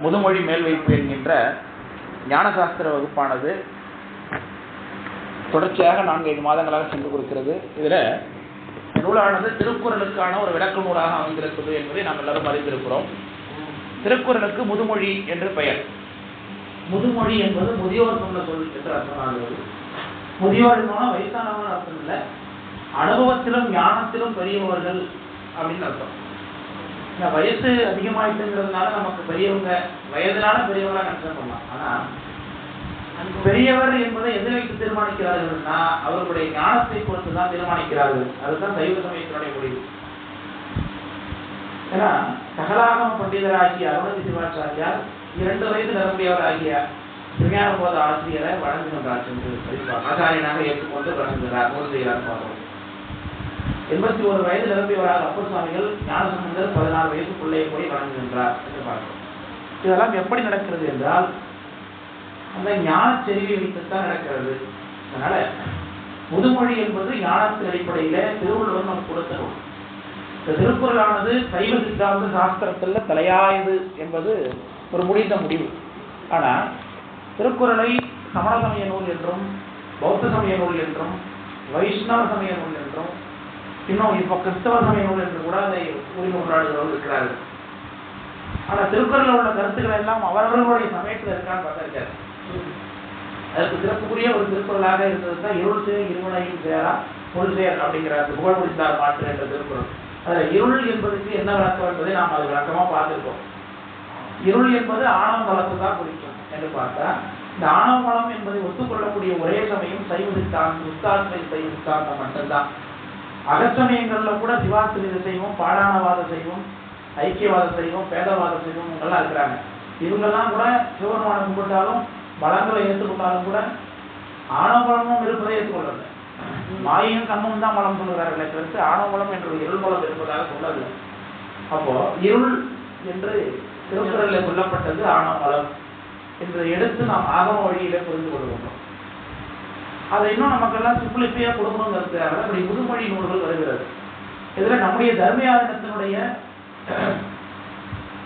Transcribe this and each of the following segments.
முதுமொழி மேல்வைப்பு என்கின்ற ஞானசாஸ்திர வகுப்பானது தொடர்ச்சியாக 4-5 மாதங்களாக சென்று கொடுக்கிறது. இதில் நூலானது திருக்குறளுக்கான ஒரு விளக்க நூலாக அமைந்திருக்கிறது என்பதை நாம் எல்லாரும் அறிந்திருக்கிறோம். திருக்குறளுக்கு முதுமொழி என்று பெயர். முதுமொழி என்பது முதியோர் சொன்ன சொல் என்று அர்த்தமாகிறது. முதியோர் என்போனா வயசானவங்க அர்த்தம் இல்லை, அனுபவத்திலும் ஞானத்திலும் பெரியவர்கள் அப்படின்னு அர்த்தம். வயசு அதிகமாயிட்டுங்கிறதுனால நமக்கு பெரியவங்க வயதினால பெரியவங்களா கன்சிடர் பண்ணலாம். ஆனா பெரியவர் என்பதை எதை வைத்து தீர்மானிக்கிறார்கள்னா அவர்களுடைய ஞானத்தை பொறுத்து தான் தீர்மானிக்கிறார்கள். அதுதான் சைவ சமயத்தினுடைய முடிவு. ஏன்னா சகலாகம பண்டிதராகிய அருணதி சிவாச்சாரியார் 2 வயது நிரம்பியவர் ஆகிய திருஞான போத ஆசிரியரை வழங்குகின்றார் என்று ஆச்சாரியனாக ஏற்றுக்கொண்டு வழங்குகிறார். நூல் செய்கிறார் பார்க்கிறோம். 81 வயது நிரம்பியவராக அப்பர் சுவாமிகள் ஞானசம்பந்தர் 16 வயசுக்குள்ளே போய் வழங்குகின்றார் என்று பார்க்கிறோம். இதெல்லாம் எப்படி நடக்கிறது என்றால் அந்த ஞான செறிவை வைத்துத்தான் நடக்கிறது. அதனால முதுமொழி என்பது ஞானத்தின் அடிப்படையில திருவள்ளுவர் நமக்கு கொடுத்த நூல். இந்த திருக்குறளானது சைவ சித்தாந்த சாஸ்திரத்தில் தலையாயது என்பது ஒரு முடிந்த முடிவு. ஆனா திருக்குறளை சமண சமய நூல் என்றும் பௌத்த சமய நூல் என்றும் வைஷ்ணவ சமய நூல் என்றும் இன்னும் இப்போ கிறிஸ்தவ சமய நூல் என்று கூட அதை உரிமையாளர்கள் இருக்கிறார்கள். ஆனா திருக்குறளில் உள்ள கருத்துக்கள் எல்லாம் அவரவர்களுடைய சமயத்தில் இருக்கான்னு பார்த்தா இருக்காது. அதுக்கு சிறப்புக்குரிய ஒரு திருக்குறளாக இருந்தது தான் இருள் சேர் இருவனையும் சேரா முள் சேர் அப்படிங்கிற புகழ் முடிந்தார் மாற்று என்ற திருக்குறள். அதுல இருள் என்பதற்கு என்ன விளக்கம் என்பதை நாம் அது விளக்கமா பார்த்திருக்கோம். இருள் என்பது ஆணவ மலத்தை தான் குறிக்கும் என்று பார்த்தா இந்த ஆணவ மலம் என்பதை ஒத்துக்கொள்ளக்கூடிய ஒரே சமயம் சைவ சித்தாந்தம், சுத்தாத்மை சைவ சித்தாந்தம் மட்டும்தான். அகச்சமயங்கள்ல கூட சிவாத்திரித செய்வோம், பாடானவாத செய்வோம், ஐக்கியவாத செய்வோம், பேதவாத செய்வோம் இவங்கெல்லாம் இருக்கிறாங்க. இவங்கெல்லாம் கூட சிவபெருமானை கும்பிட்டாலும் பலங்களை ஏற்றுக்கொண்டாலும் கூட ஆணவ பலமும் இருப்பதை ஏற்றுக்கொள்ளல. மாயையும் கண்ணும் தான் மலம் சொல்லுகிறார்களே தவிர்த்து ஆணவ பலம் என்ற இருள் பலம் இருப்பதாக சொல்லவில்லை. அப்போ இருள் என்று திருக்குறளில் சொல்லப்பட்டது ஆணவ பலம் என்று எடுத்து நாம் ஆகம வழியில புரிந்து கொள்வோம். அதை இன்னும் நமக்கெல்லாம் சிம்பிளிஃபையா கொடுக்கணுங்கிறதுக்காக அப்படி முதுமொழி நூல்கள் வருகிறது. இதுல நம்முடைய தர்மயாதனத்தினுடைய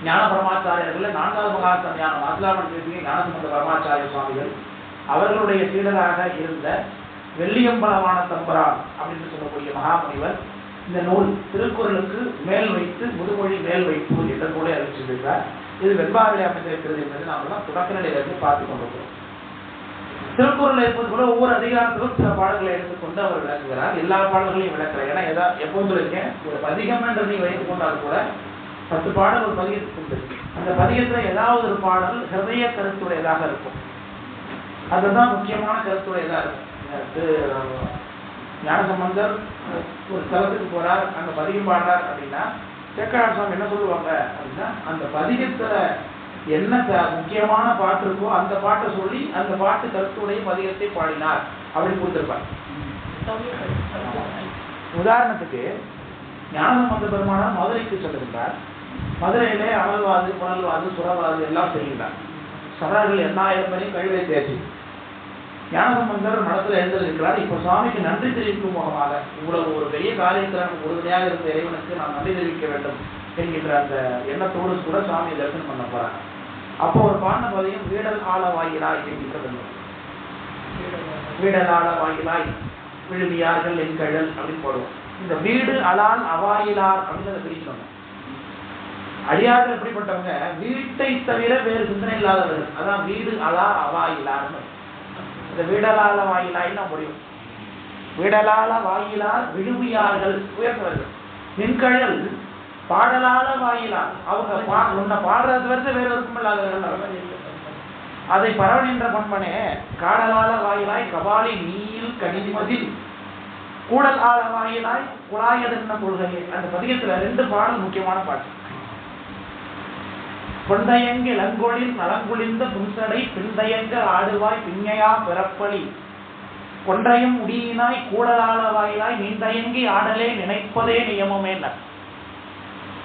ஞான பரமாச்சாரியர்கள் 4வது மகாத்ம ஞானம் ஆத்லாமன் பேசிய ஞானசம்பந்த பரமாச்சாரிய சுவாமிகள் அவர்களுடைய சீடராக இருந்த வெள்ளியம்பலவான தம்பரான் அப்படின்னு சொல்லக்கூடிய மகாமுனிவர் இந்த நூல் திருக்குறளுக்கு மேல் வைத்து முதுமொழி மேல் வைப்பு என்ற நூலை அறிவிச்சிருக்கிறார். இது வெண்பாவிலே அமைந்திருக்கிறது என்பதை நாம் எல்லாம் தொடக்க நிலையிலிருந்து பார்த்து கொண்டிருக்கிறோம். திருக்குறள் இருப்பது கூட ஒவ்வொரு அதிகாரத்திலும் சில பாடல்களை எடுத்துக்கொண்டு அவர் விளக்குகிறார். எல்லா பாடல்களையும் விளக்குறார். ஏன்னா எப்போது சொல்லியிருக்கேன், ஒரு பதிகம் என்று நீ வைத்துக் கொண்டால் கூட 10 பாடல் ஒரு பதிகத்துக்கு உண்டு. அந்த பதிகத்துல ஏதாவது ஒரு பாடல் ஹிருதய கருத்துடையதாக இருக்கும். அதுதான் முக்கியமான கருத்துடையதா இருக்கும். ஞானசம்பந்தர் ஒரு ஸ்தலத்துக்கு போறார், அங்க பதிகம் பாடுறார் அப்படின்னா சேக்கரார் சுவாமி என்ன சொல்லுவாங்க அப்படின்னா அந்த பதிகத்துல என்ன முக்கியமான பாட்டு இருக்கோ அந்த பாட்டை சொல்லி அந்த பாட்டு கருத்துடைய பதிகத்தை பாடினார் அப்படின்னு கொடுத்திருப்பார். உதாரணத்துக்கு ஞானசம்பந்த பெருமானார் மதுரைக்கு சொல்லுகின்றார். மதுரையிலே அமல்வாது, புனல்வாது, சுரவாது எல்லாம் செய்கின்றார். சடர்கள் 8000 பேரையும் கைவிலை தேர்ச்சி. ஞானசம்பந்தர் மடத்தில் எழுந்திருக்கிறார். இப்போ சுவாமிக்கு நன்றி தெரிவிக்கும் முகமாக இவ்வளவு ஒரு பெரிய காரியத்தில் நமக்கு உறுதுணையாக இருந்த இறைவனுக்கு நாம் நன்றி தெரிவிக்க வேண்டும் என்கின்ற அந்த எண்ணத்தோடு கூட சுவாமியை தரிசனம் பண்ண போறாங்க. அப்போ ஒரு பாண்ட பதியும் வீடல் ஆள வாயிலாய் என்கின்றது. வீடல் ஆள வாயிலாய் விழுமியார்கள் என் கழல் அப்படின்னு போடுவோம். இந்த வீடு அலால் அவாயிலார் அப்படின்னு பிரிக்கணும். அடியார்கள் எப்படிப்பட்டவங்க, வீட்டை தவிர வேறு சிந்தனை இல்லாதவர்கள். அதான் வீடு அலா அவாயிலார்னு. இந்த வீடலால வாயிலாய் நான் முடியும். வீடலால வாயிலார் விழுமியார்கள் உயர்ந்தவர்கள். மின்கழல் பாடலால வாயிலார் அவங்க உன்னை பாடுறது வரைக்கும் வேறு இருக்கும் இல்லாதவர்கள். அதை பரவனின்ற பண்பனே காடலால வாயிலாய் கபாலி நீல் கனிமதில் கூடல் ஆள வாயிலாய் குழாயதென்ன கொள்கையே. அந்த பதிகத்துல 2 பாடல் முக்கியமான பாட்டு. பொன்தயங்க இளங்கொழில் நலங்குளிர்ந்த புன்சடை பின்தயங்க ஆடுவாய் பின்னையா பிறப்பலி கொன்றையும் முடியினாய் கூடலாள வாயிலாய் நீந்தயங்கி ஆடலே நினைப்பதே நியமமே.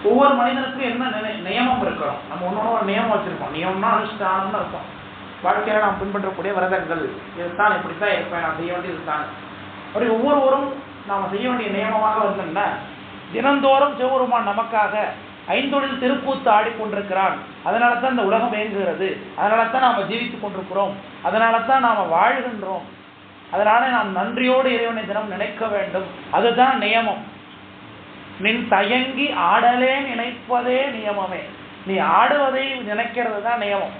ஒவ்வொரு மனிதனுக்கும் என்ன நியமம் இருக்கணும். நம்ம ஒன்னொன்னு ஒரு நியமம் வச்சிருக்கோம். நியமம்னா அனுஷ்டானம்னு அர்த்தம். வாழ்க்கையில நாம் பின்பற்றக்கூடிய விரதங்கள் இதுதான், இப்படித்தான் இருப்பேன், நான் செய்ய வேண்டியது தான். அப்படி ஒவ்வொருவரும் நாம செய்ய வேண்டிய நியமமாக வந்தோம்னா தினந்தோறும் சிவபெருமான் நமக்காக ஐந்தொழில் திருக்கூத்து ஆடிக்கொண்டிருக்கிறான். அதனால தான் இந்த உலகம் இயங்குகிறது, அதனால தான் நாம் ஜீவித்துக் கொண்டிருக்கிறோம், அதனால தான் நாம் வாழ்கின்றோம். அதனால நாம் நன்றியோடு இறைவனை தினம் நினைக்க வேண்டும். அதுதான் நியமம். நின் தயங்கி ஆடலே நினைப்பதே நியமமே. நீ ஆடுவதை நினைக்கிறது தான் நியமம்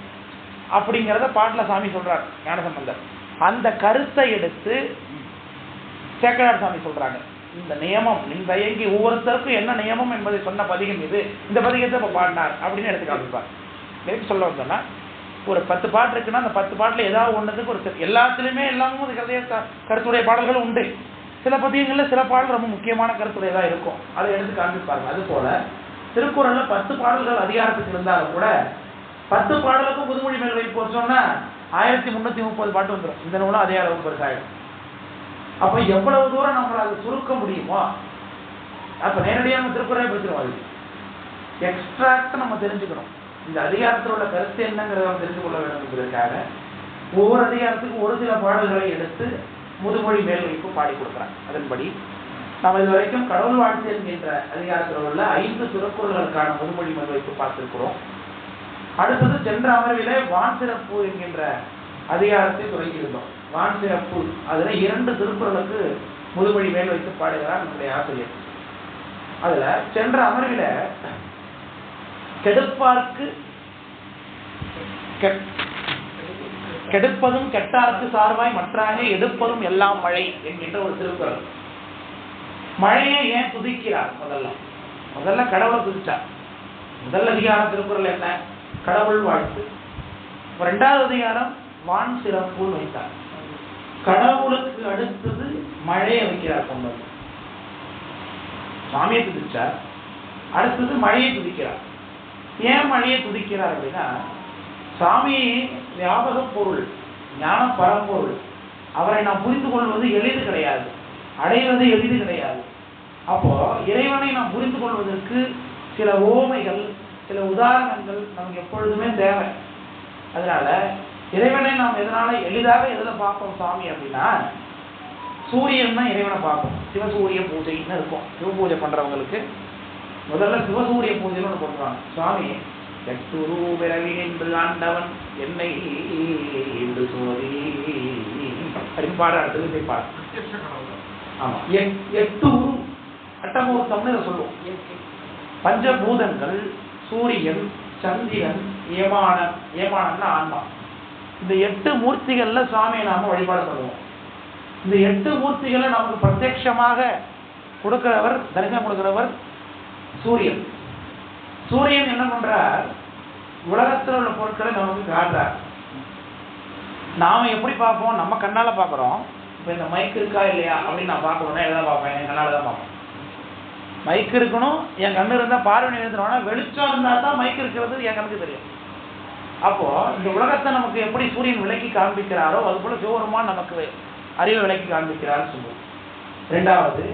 அப்படிங்கிறத பாட்டில் சாமி சொல்றார் ஞானசம்பந்தர். அந்த கருத்தை எடுத்து சேக்கடார் சாமி சொல்றாங்க. இந்த நியமம் நின் தயங்கி, ஒவ்வொருத்தருக்கும் என்ன நியமம் என்பதை சொன்ன பதிகம் இது. இந்த பதிகத்தை இப்போ பாடினார் அப்படின்னு எடுத்து காமிப்பார். எப்படி சொல்ல வந்தோன்னா, ஒரு 10 பாட்டு இருக்குன்னா அந்த 10 பாட்டில் ஏதாவது ஒன்றுக்கு ஒரு எல்லாத்துலேயுமே எல்லாமும் அது கருத்துடைய பாடல்களும் உண்டு. சில பதிகங்களில் சில பாடல் ரொம்ப முக்கியமான கருத்துடையதாக இருக்கும், அதை எடுத்து காண்பிப்பாங்க. அதுபோல திருக்குறளில் 10 பாடல்கள் அதிகாரத்துக்கு இருந்தாலும் கூட 10 பாடலுக்கும் புதுமொழி மேல் வைப்பு வச்சோம்னா 1330 பாட்டு வந்துடும். இந்த நூலும் அதே அளவு பெருசாயிடும். அப்போ எவ்வளவு தூரம் நம்மளால் அதை சுருக்க முடியுமோ, அப்போ நேரடியாக நம்ம திருக்குறளை படிச்சிருவோம். அது எக்ஸ்ட்ராக்ட் நம்ம தெரிஞ்சுக்கணும். இந்த அதிகாரத்தில் உள்ள கருத்து என்னங்கிறத தெரிந்து கொள்ள வேண்டும் என்பதற்காக ஒவ்வொரு அதிகாரத்துக்கும் ஒரு சில பாடல்களை எடுத்து முதுமொழி மேல் வைப்பு பாடி கொடுக்குறாங்க. அதன்படி நாம் இது வரைக்கும் கடவுள் வாழ்த்து என்கின்ற அதிகாரத்தில் உள்ள 5 திருக்குறள்களுக்கான முதுமொழி மேல் வைப்பு பார்த்திருக்கிறோம். அடுத்தது சென்ற அமர்விலே வான் சிறப்பு என்கின்ற அதிகாரத்தை தொடங்கியிருந்தோம். வான் சிறப்பு அதுல 2 திருக்குறளுக்கு முதுமொழி மேல் வைத்து பாடுகிறார் நம்முடைய ஆசிரியர். அதுல சென்ற அமர்வில கெடுப்பார்க்கு கெடுப்பதும் கெட்டார்க்கு சார்பாய் மற்றாக எடுப்பதும் எல்லாம் மழை என்கின்ற ஒரு திருக்குறள். மழையை ஏன் துதிக்கிறார்? முதல்ல கடவுளை துதிச்சார். முதல் அதிகாரம் திருக்குறள் என்ன? கடவுள் வாழ்த்து. 2வது அதிகாரம் வான் சிறப்புன்னு வைத்தார். கடவுளுக்கு அடுத்தது மழையை வைக்கிறார். கொண்டது சாமியை துதிச்சார், அடுத்தது மழையை துதிக்கிறார். ஏன் மழையை துதிக்கிறார் அப்படின்னா, சாமி வியாபக பொருள், ஞான பரம்பொருள். அவரை நாம் புரிந்து கொள்வது எளிது கிடையாது, அடைவது எளிது கிடையாது. அப்போ இறைவனை நாம் புரிந்து கொள்வதற்கு சில ஓமைகள், சில உதாரணங்கள் நமக்கு எப்பொழுதுமே தேவை. அதனால இறைவனை நாம் எதனால எளிதாக எதில் பார்ப்போம் சாமி அப்படின்னா, சூரியன் தான் இறைவனை பார்ப்போம். சிவசூரிய பூஜைன்னு இருக்கும். சிவபூஜை பண்றவங்களுக்கு முதல்ல சிவசூரிய பூஜைன்னு ஒன்று பண்ணுவாங்க. சுவாமி எட்டுரு விரவி என்று ஆண்டவன் என்னை என்று சோதி அப்படின்னு பாடுறது போய் பாடு. ஆமா, 8 உரு அட்டமூர்த்தம்னு இதை சொல்லுவோம். பஞ்சபூதங்கள் சூரியன், சந்திரன், ஏமானம்னா ஆன்மா. இந்த 8 மூர்த்திகள்ல சுவாமியை நாம வழிபாடு பண்ணுவோம். இந்த 8 மூர்த்திகளை நமக்கு பிரத்யட்சமாக கொடுக்கிறவர், தரிசனம் கொடுக்கிறவர் சூரியன். சூரியன் என்ன பண்றார்? உலகத்தில் உள்ள பொருட்களை நமக்கு காட்டுறார். நாம எப்படி பார்ப்போம்? நம்ம கண்ணால பார்க்குறோம். இப்போ இந்த மைக் இருக்கா இல்லையா அப்படின்னு நான் பார்க்கணும்னா எல்லாம் பார்ப்பேன், என் கண்ணால தான் பார்ப்பேன். மைக் இருக்கணும், என் கண்ணு இருந்தால் பார்வை எழுதுனோம்னா, வெளிச்சம் இருந்தால் தான் மைக் இருக்கிறது என் கண்ணுக்கு தெரியும். அப்போ இந்த உலகத்தை நமக்கு எப்படி சூரியன் விளக்கி காண்பிக்கிறாரோ அது போல சிவபெருமான் நமக்கு அறிவை விளக்கி காண்பிக்கிறார்னு சொல்லுவோம். 2வது,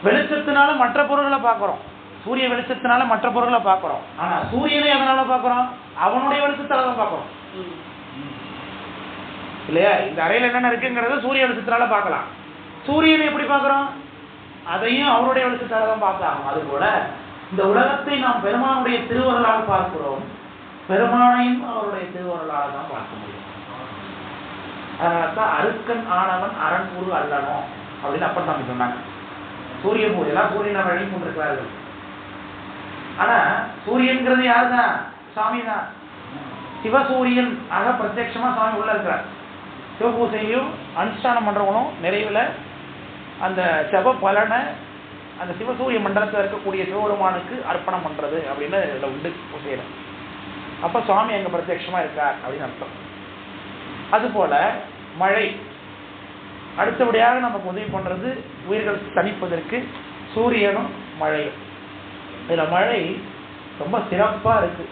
வெளிச்சத்தினால மற்ற பொருள்களை பார்க்குறோம். சூரிய வெளிச்சத்தினால மற்ற பொருள்களை பார்க்குறோம். ஆனா சூரியனை எதனால பார்க்குறோம்? அவனுடைய வெளிச்சத்தால தான் பார்க்குறோம் இல்லையா? இந்த அறையில் என்னென்ன இருக்குங்கிறத சூரிய வெளிச்சத்தினால பார்க்கலாம். சூரியனை எப்படி பார்க்குறோம்? அதையும் அவருடைய வெளிச்சத்தால தான் பார்க்கலாம். அதுபோல இந்த உலகத்தை நாம் பெருமானுடைய திருவருளால் பார்க்கிறோம், பெருமானையும் அவருடைய திருவருளால் தான் பார்க்க முடியும். அதனால்தான் அருக்கன் ஆனவன் அரண்குரு அல்லணும் அப்படின்னு அப்ப சாமி சொன்னாங்க. சூரிய பூஜைலாம் சூரியனை வழி கொண்டிருக்கிறார்கள். ஆனா சூரியன்கிறது யாருதான்? சாமி தான். சிவசூரியன் ஆக பிரத்யட்சமா சாமி உள்ள இருக்கிறார். சிவபூசையும் அனுஷ்டானம் பண்றவங்களும் நிறைவுல அந்த செவ பலனை அந்த சிவசூரிய மண்டலத்தில் இருக்கக்கூடிய சிவபெருமானுக்கு அர்ப்பணம் பண்றது அப்படின்னு இதில் உண்டு பூசையில. அப்ப சுவாமி அங்க பிரத்யட்சமா இருக்கார் அப்படின்னு அர்த்தம். அதுபோல மழை அடுத்தபடியாக நமக்கு உதவி பண்றது உயிர்கள் தணிப்பதற்கு சூரியனும் மழையும். இதுல மழை ரொம்ப சிறப்பா இருக்கு.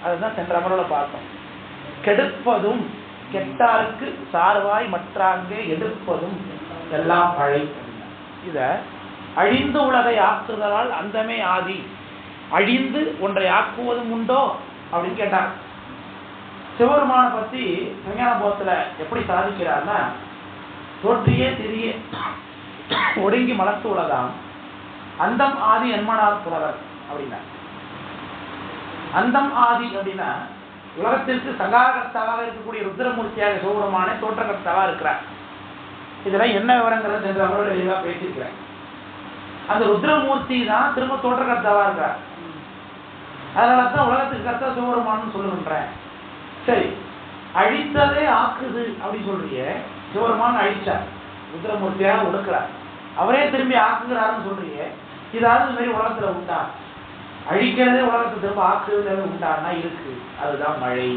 அதுதான் சென்ற அமர்வுல பார்த்தோம். கெடுப்பதும் கெட்டாருக்கு சார்வாய் மற்றாங்கே எடுப்பதும் எல்லாம் மழை. இத அழிந்து உலகை ஆக்குதலால் அந்தமே ஆதி, அழிந்து ஒன்றை ஆக்குவதும் உண்டோ அப்படின்னு கேட்டார். சிவபெருமான பத்தி விஞ்ஞான போகத்துல எப்படி சாதிக்கிறார்னா, தோற்றியே திரிய ஒடுங்கி மலர்த்து உலகாம் அந்தம் ஆதி என்மனார் புலவர் அப்படின்னா, அந்தம் ஆதி அப்படின்னா உலகத்திற்கு சங்காரகர்த்தாவாக இருக்கக்கூடிய ருத்ரமூர்த்தியாக சிவபெருமானே தோற்றகர்த்தாவாக இருக்கிறார். இதெல்லாம் என்ன விவரங்கிறது சென்ற அவரோட எளிதாக பேசியிருக்கிறேன். அந்த ருத்ரமூர்த்தி தான் திரும்ப தோற்றகர்த்தாவாக இருக்கிறார். அதனால தான் உலகத்துக்கு கர்த்தா சிவபெருமான்னு சொல்லுகின்றேன். சரி, அழித்ததே ஆக்குது அப்படின்னு சொல்றிய, சிவபெருமான் அழிச்சார், ருத்ரமூர்த்தியாக ஒடுக்கிறார், அவரே திரும்பி ஆக்குகிறாருன்னு சொல்றிய, இதாவது இந்த மாதிரி உலகத்துல உண்டா? அழிக்கிறதே உலகத்தை திரும்ப ஆக்குறது உண்டான்னா இருக்கு. அதுதான் மழை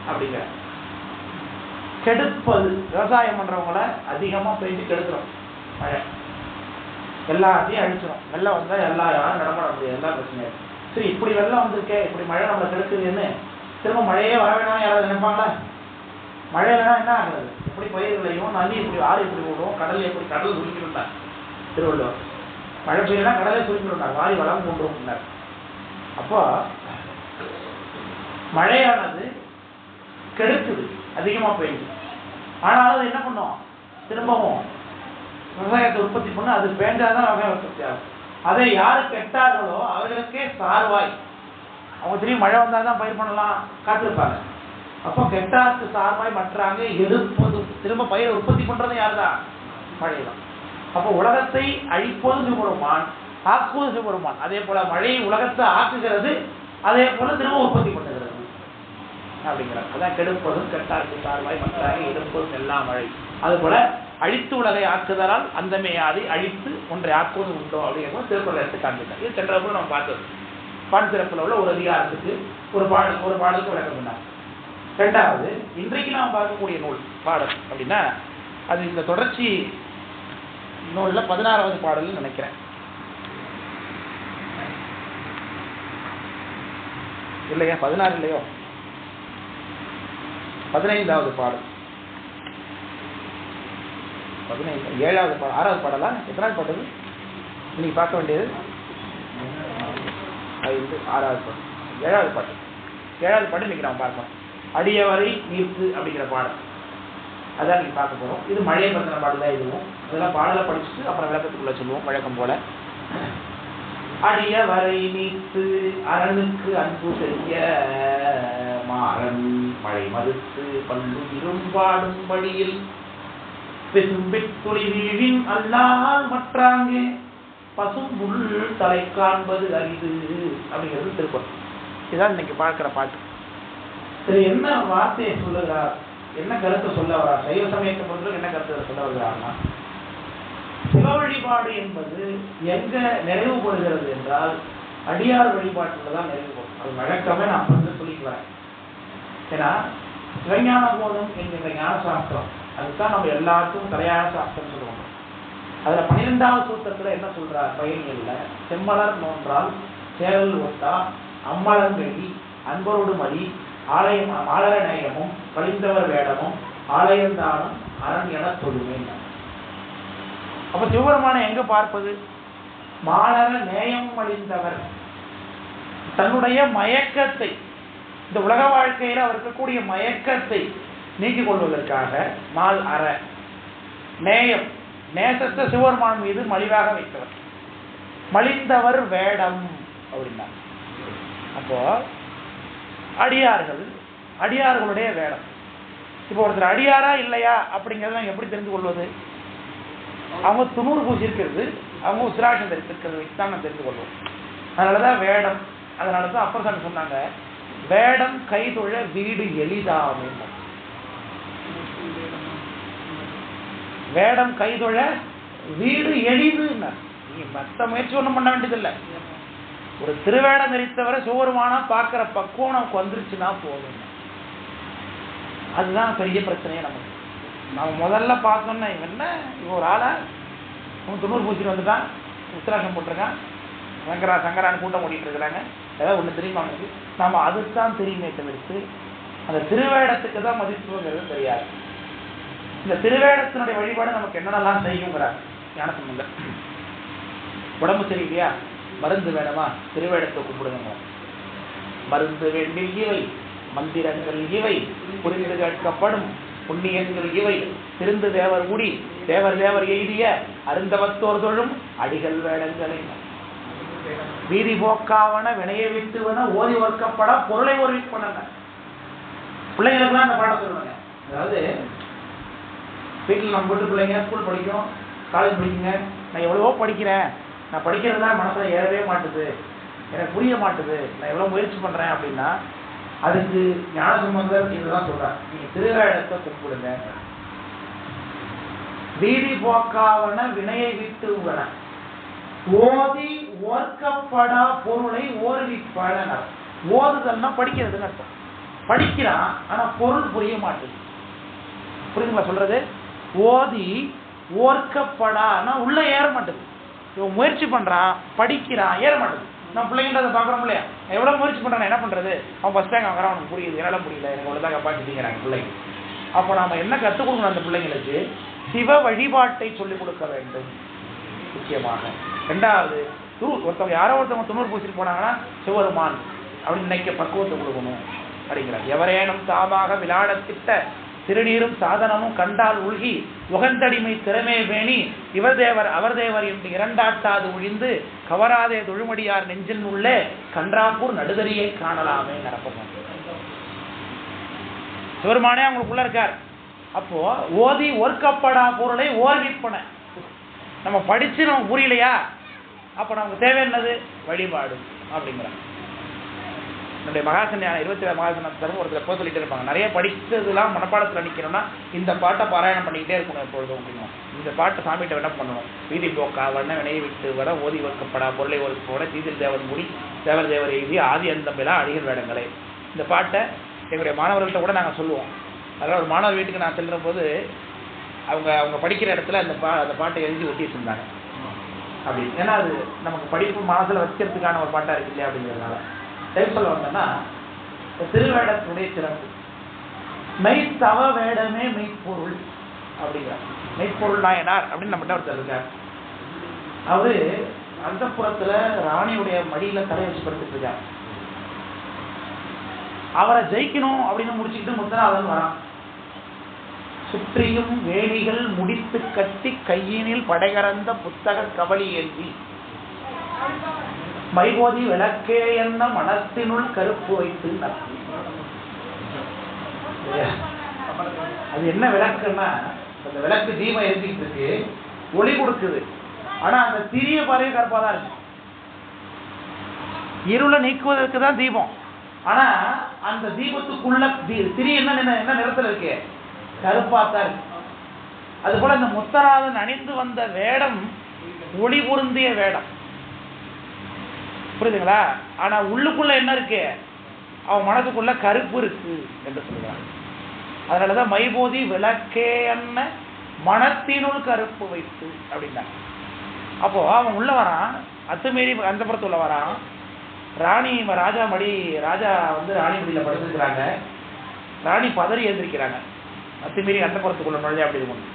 அப்படிங்கிற. கெடுப்பது, விவசாயம் பண்றவங்கள அதிகமா பெய்து கெடுக்கிறோம். மழை எல்லாத்தையும் அழிச்சிடும். வெள்ளம் வந்தா யாரும் நடமாட முடியாது, எல்லா பிரச்சனையும். சரி, இப்படி வெள்ளம் வந்திருக்கே, இப்படி மழை நம்மளை கெடுக்குதுன்னு திரும்ப மழையே வர வேணாம் யாராவது நினைப்பாங்களா? மழை இல்லைன்னா என்ன ஆகுது? எப்படி பயிர்களையும் நதி இப்படி ஆறு எப்படி ஓடும், கடல் எப்படி கடல் சுருக்கிட்டார் திருவள்ளுவர். மழை பெய்யலாம் கடலை சுருக்கிட்டார், வாரி வளம் கொண்டு வந்தார். அப்போ மழையானது கெடுக்குது, அதிகமா பெய்யுது. ஆனாலும் அது என்ன பண்ணும்? திரும்பவும் விவசாயத்தை உற்பத்தி பண்ண, அது பேஞ்சாதான் விவசாயம் உற்பத்தி ஆகும். அதை யாரு கெட்டார்களோ அவர்களுக்கே சார்வாய். அவங்க திரும்பி மழை வந்தாதான் பயிர் பண்ணலாம் காத்திருப்பாங்க. அப்போ கெட்டாருக்கு சார்பாய் மற்றாங்க எடுப்பதும், திரும்ப பயிரை உற்பத்தி பண்றது யாருதான்? மழைதான். அப்போ உலகத்தை அழிப்பது சிவபெருமான், ஆக்குவது சிவபெருமான். அதே போல மழை உலகத்தை ஆக்குகிறது, அதே போல திரும்ப உற்பத்தி பண்ணுகிறது அப்படிங்கிறார். அதான் கெடுப்பதும் கெட்டாருக்கு சார்பாய் மற்றாக எடுப்பதும் எல்லாம் மழை. அது போல அழித்து உலகை ஆக்குதலால் அந்தமே அதை அழித்து ஒன்றை ஆக்குவது உண்டோ அப்படிங்கிறத திருக்குறள் எடுத்து காண்பித்தார். இது சென்ற போல நம்ம பார்த்தது. பான் சிறப்பில் உள்ள ஒரு அதிகாரத்துக்கு ஒரு பாடலுக்கு விளக்கம் பண்ணார். ரெண்டாவது, இன்றைக்கு நாம் பார்க்கக்கூடிய நூல் பாடல் அப்படின்னா அது இந்த தொடர்ச்சி நூலில் 16வது பாடல்னு நினைக்கிறேன். இல்லையா? 16 இல்லையோ? 15வது பாடல், 15, 7வது பாடல், 6வது பாடலா? எத்தனாவது பாடல் இன்னைக்கு பார்க்க வேண்டியது? 5, 6வது பாடல், 7வது பாட்டு. 7வது பாட்டு இன்னைக்கு நாம் பார்க்கணும். அடியவரை நீர்த்து அப்படிங்கிற பாடல், அதான் நீங்க பார்க்க போறோம். இது மழையை பற்றின பாடல் தான். இதுவும் இதெல்லாம் பாடலை படிச்சுட்டு அப்புறம் விளக்கத்துக்குள்ள சொல்லுவோம் வழக்கம் போல. அடியவரை நீத்து அரணுக்கு அன்பு செய்ய மாறன் மழை மறுத்து பல்லு இரும்பாடும் படியில் பெசும்பித்துளி வீழின் அல்லால் மற்றாங்கே பசும் புல் தலை காண்பது அரிது அப்படிங்கிறது திருக்குறள். இதான் இன்னைக்கு பார்க்கிற பாட்டு. சரி, என்ன வார்த்தையை சொல்லுகிறார், என்ன கருத்தை சொல்ல வர்றார்? சைவ சமயத்தை பொறுத்தவரை என்ன கருத்தை சொல்ல வருகிறார்னா, சிவ வழிபாடு என்பது எங்க நிறைவு பெறுகிறது என்றால் அடியார் வழிபாட்டில் தான் நிறைவு பெறும். அது வழக்கமே நான் வந்து சொல்லிக்குவேன். ஏன்னா சிவஞான போதம் என்கிற ஞான சாஸ்திரம், அதுதான் நம்ம எல்லாத்துக்கும் தலையான சாஸ்திரம் சொல்லுவோம். அதுல 12வது சூத்திரத்துல என்ன சொல்றார்? பயனியல்ல செம்மலர் நோன்றால் சேரல் ஒட்டா அம்மலங்கழி அன்பரோடு மதி ஆலயம் ஆலர நேயமும் கழிந்தவர் வேடமும் ஆலயந்தானும் அரண் என சொல்லுவேன். அப்ப சிவபெருமானை எங்க பார்ப்பது? மாலர நேயம் அழிந்தவர், தன்னுடைய மயக்கத்தை, இந்த உலக வாழ்க்கையில அவர் இருக்கக்கூடிய மயக்கத்தை நீக்கிக் கொள்வதற்காக மால் அற நேயம், நேசத்தை சிவபெருமான் மீது மலிவாக வைத்தவர். மலிந்தவர் வேடம் அப்படின்னா, அப்போ அடியார்களுடைய வேடம். இப்போ ஒருத்தர் அடியாரா இல்லையா அப்படிங்கிறத எப்படி தெரிந்து கொள்வது? அவங்க துணூறு பூசி இருக்கிறது, அவங்க உசிராட்சம் தரித்திருக்கிறது வச்சு தான் நான் தெரிந்து கொள்வோம். அதனாலதான் வேடம். அதனாலதான் அப்பர் சாமி சொன்னாங்க, வேடம் கைதொழ வீடு எளிதாமே. வேடம் கைதொழ வீடு எளிது. நீங்க மற்ற முயற்சி ஒண்ணும் பண்ண வேண்டியதில்லை. ஒரு திருவேடம் தரித்தவரை சிவபெருமானா பார்க்கிற பக்குவம் நமக்கு வந்துருச்சுன்னா போதும். அதுதான் பெரிய பிரச்சனையே நமக்கு. நம்ம முதல்ல பார்த்தோம்னா என்ன, இவன் ஒரு ஆளை 90 பூச்சிட்டு வந்துட்டான், உத்திராசம் போட்டிருக்கான், சங்கரான்னு கூட்டம் ஓடிட்டு இருக்கிறாங்க, ஏதாவது ஒன்று தெரியுமா நமக்கு? நம்ம அதுதான் தெரியுமே தவிர்த்து அந்த திருவேடத்துக்கு தான் மதிப்புங்கிறது தெரியாது. இந்த திருவேடத்தினுடைய வழிபாடு நமக்கு என்னென்னலாம் செய்யுங்கிறார் ஞானசம்பந்தர். உடம்பு சரியில்லையா, மருந்து வேணுமா, திருவேடத்தை கூப்பிடுங்க. மருந்து வேண்டில் இவை மந்திரங்கள் இவை புரிந்து கேட்கப்படும் புண்ணியங்கள் இவை திருந்து தேவர் குடி தேவர் எய்திய அருந்தவத்தோர் தொழும் அடிகள் வேடங்களை. வீதி போக்காவன வினையை விட்டுவன ஓதி ஒர்க்கப்பட பொருளை ஓர்விப்பன. பிள்ளைங்களுக்குலாம் அந்த பாடம் சொல்லுவாங்க. அதாவது வீட்டில் நம்ம வீட்டு பிள்ளைங்க ஸ்கூல் படிக்கும், காலேஜ் படிக்குங்க, நான் எவ்வளவோ படிக்கிறேன், நான் படிக்கிறதுலாம் மனசில் ஏறவே மாட்டுது, எனக்கு புரிய மாட்டுது, நான் எவ்வளோ முயற்சி பண்ணுறேன் அப்படின்னா அதுக்கு ஞானசம்பந்தர் இதுதான் சொல்கிறார். நீங்கள் திருவேடத்தை கும்பிடுங்க. வீதி போக்காவன வினையை விட்டுவன ஓதி ஓர்க்கப்படா பொருளை ஓர்விப்பன. ஓதுதல்னா படிக்கிறதுன்னு அர்த்தம். படிக்கிறான் ஆனா பொருள் புரிய மாட்டேங்குது. புரியுதுங்களா சொல்றது? ஓதி ஓர்க்கப்படானா உள்ள ஏற மாட்டேங்குது. இவன் முயற்சி பண்றான், படிக்கிறான், ஏற மாட்டேங்குது. நம்ம பிள்ளைங்க அதை பாக்குறோம் இல்லையா? எவ்வளவு முயற்சி பண்றான், என்ன பண்றது? அவன் ஃபர்ஸ்ட் டைம் வாங்குறான், அவனுக்கு புரியுது, என்னால முடியல, எனக்கு அவ்வளவுதான் காப்பாற்றிங்கிறாங்க பிள்ளைங்க. அப்போ நாம என்ன கற்றுக் கொடுக்கணும் அந்த பிள்ளைங்களுக்கு? சிவ வழிபாட்டை சொல்லிக் கொடுக்க வேண்டும் முக்கியமாக. ரெண்டாவது, ஒருத்தவங்க யாரோ ஒருத்தவங்க துணூறு பூசிட்டு போனாங்கன்னா சிவருமான் அப்படின்னு நினைக்க பக்குவத்தை கொடுக்கணும் அப்படிங்கிறார். எவரேனும் தாமாக விளையாடத்திட்ட திருநீரும் சாதனமும் கண்டால் உள்கி உகந்தடிமை திறமே வேணி இவர் தேவர் அவர் தேவர் என்று இரண்டாட்டாது ஒழிந்து கவராதே தொழுமடியார் நெஞ்சின் உள்ளே கன்றாப்பூர் நடுதறியை காணலாமே நடப்போம். சிவருமானே அவங்களுக்குள்ள இருக்கார். அப்போ ஓதி ஒர்க்கப்படா பொருளை ஓர்விப்பன. நம்ம படிச்சு நமக்கு புரியலையா, அப்ப நமக்கு தேவை என்னது? வழிபாடு அப்படிங்கிறாங்க. என்னுடைய மகாசன்யான 27 மகாசனத்தரும் ஒருத்தர் எப்போ சொல்லிட்டு இருப்பாங்க, நிறைய படித்ததுலாம் மனப்பாடத்தில் நிற்கணும்னா இந்த பாட்டை பாராயணம் பண்ணிக்கிட்டே இருக்கணும் எப்பொழுதும் அப்படின்னா. இந்த பாட்டை சாமிகிட்ட என்ன பண்ணணும்? வீதி போக்கா வண்ண வினையை விட்டு வர ஓதி ஒர்க்கப்படா பொருளை ஒர்க்கப்பட தீதில் தேவன் முடி தேவர் தேவர் எழுதி ஆதி அந்த பிலா அடிகள் வேடங்களே. இந்த பாட்டை எங்களுடைய மாணவர்கள்ட்ட கூட நாங்கள் சொல்லுவோம். அதனால் ஒரு மாணவர் வீட்டுக்கு நான் செல்கிற போது அவங்க படிக்கிற இடத்துல அந்த பாட்டை எழுதி ஒட்டி வச்சுருந்தாங்க அப்படி. ஏன்னா அது நமக்கு படிப்பு மனசில் வச்சுக்கிறதுக்கான ஒரு பாட்டாக இருக்கு இல்லையா அப்படிங்கிறதுனால டைப் சொல்ல வந்தோம்னா, திருவேடத்துடைய சிறப்பு மெய்த்தவ வேடமே மெய்ப்பொருள் அப்படிங்கிறார். மெய்ப்பொருள் நாயனார் அப்படின்னு நம்மகிட்ட ஒருத்தர் இருக்கார். அவரு அந்த புறத்துல ராணியுடைய மடியில தலை வச்சு படுத்துட்டு இருக்கார். அவரை ஜெயிக்கணும் அப்படின்னு முடிச்சுக்கிட்டு முத்தனாதன் வரான். சுற்றியும் வேணிகள் முடித்து கட்டி கையினில் படைகறந்த புத்தக கவலி ஏந்தி மைபோதி விளக்கே என்ன மனத்தினுள் கருப்பு வைத்து. அது என்ன விளக்குன்னா, அந்த விளக்கு தீபம் எரிஞ்சிட்டு இருக்கு, ஒளி கொடுக்குது, ஆனா அந்த திரிய பாருங்க கருப்பா தான் இருக்கு. இருளை நீக்குவதற்கு தான் தீபம், ஆனா அந்த தீபத்துக்குள்ள திரி என்ன நிறத்துல இருக்கு? கருப்பாத்தான் இருக்கு. அது போல இந்த முத்தராதன் அணிந்து வந்த வேடம் ஒளி பொருந்திய வேடம், புரியுதுங்களா? ஆனா உள்ளுக்குள்ள என்ன இருக்கு? அவன் மனதுக்குள்ள கருப்பு இருக்கு என்று சொல்லுவாங்க. அதனாலதான் மைபோதி விளக்கே என்ன மனத்தினுள் கருப்பு வைத்து அப்படின்னா. அப்போ அவன் உள்ள வரான், அத்துமீறி அந்த புறத்து உள்ள வரான். ராணி ராஜா ராணி மடியில படுத்துக்கிறாங்க. ராணி பதறி எழுந்திருக்கிறாங்க, அத்துமீறி அந்த புறத்துக்குள்ள நுழைஞ்சா அப்படி இருக்கும்.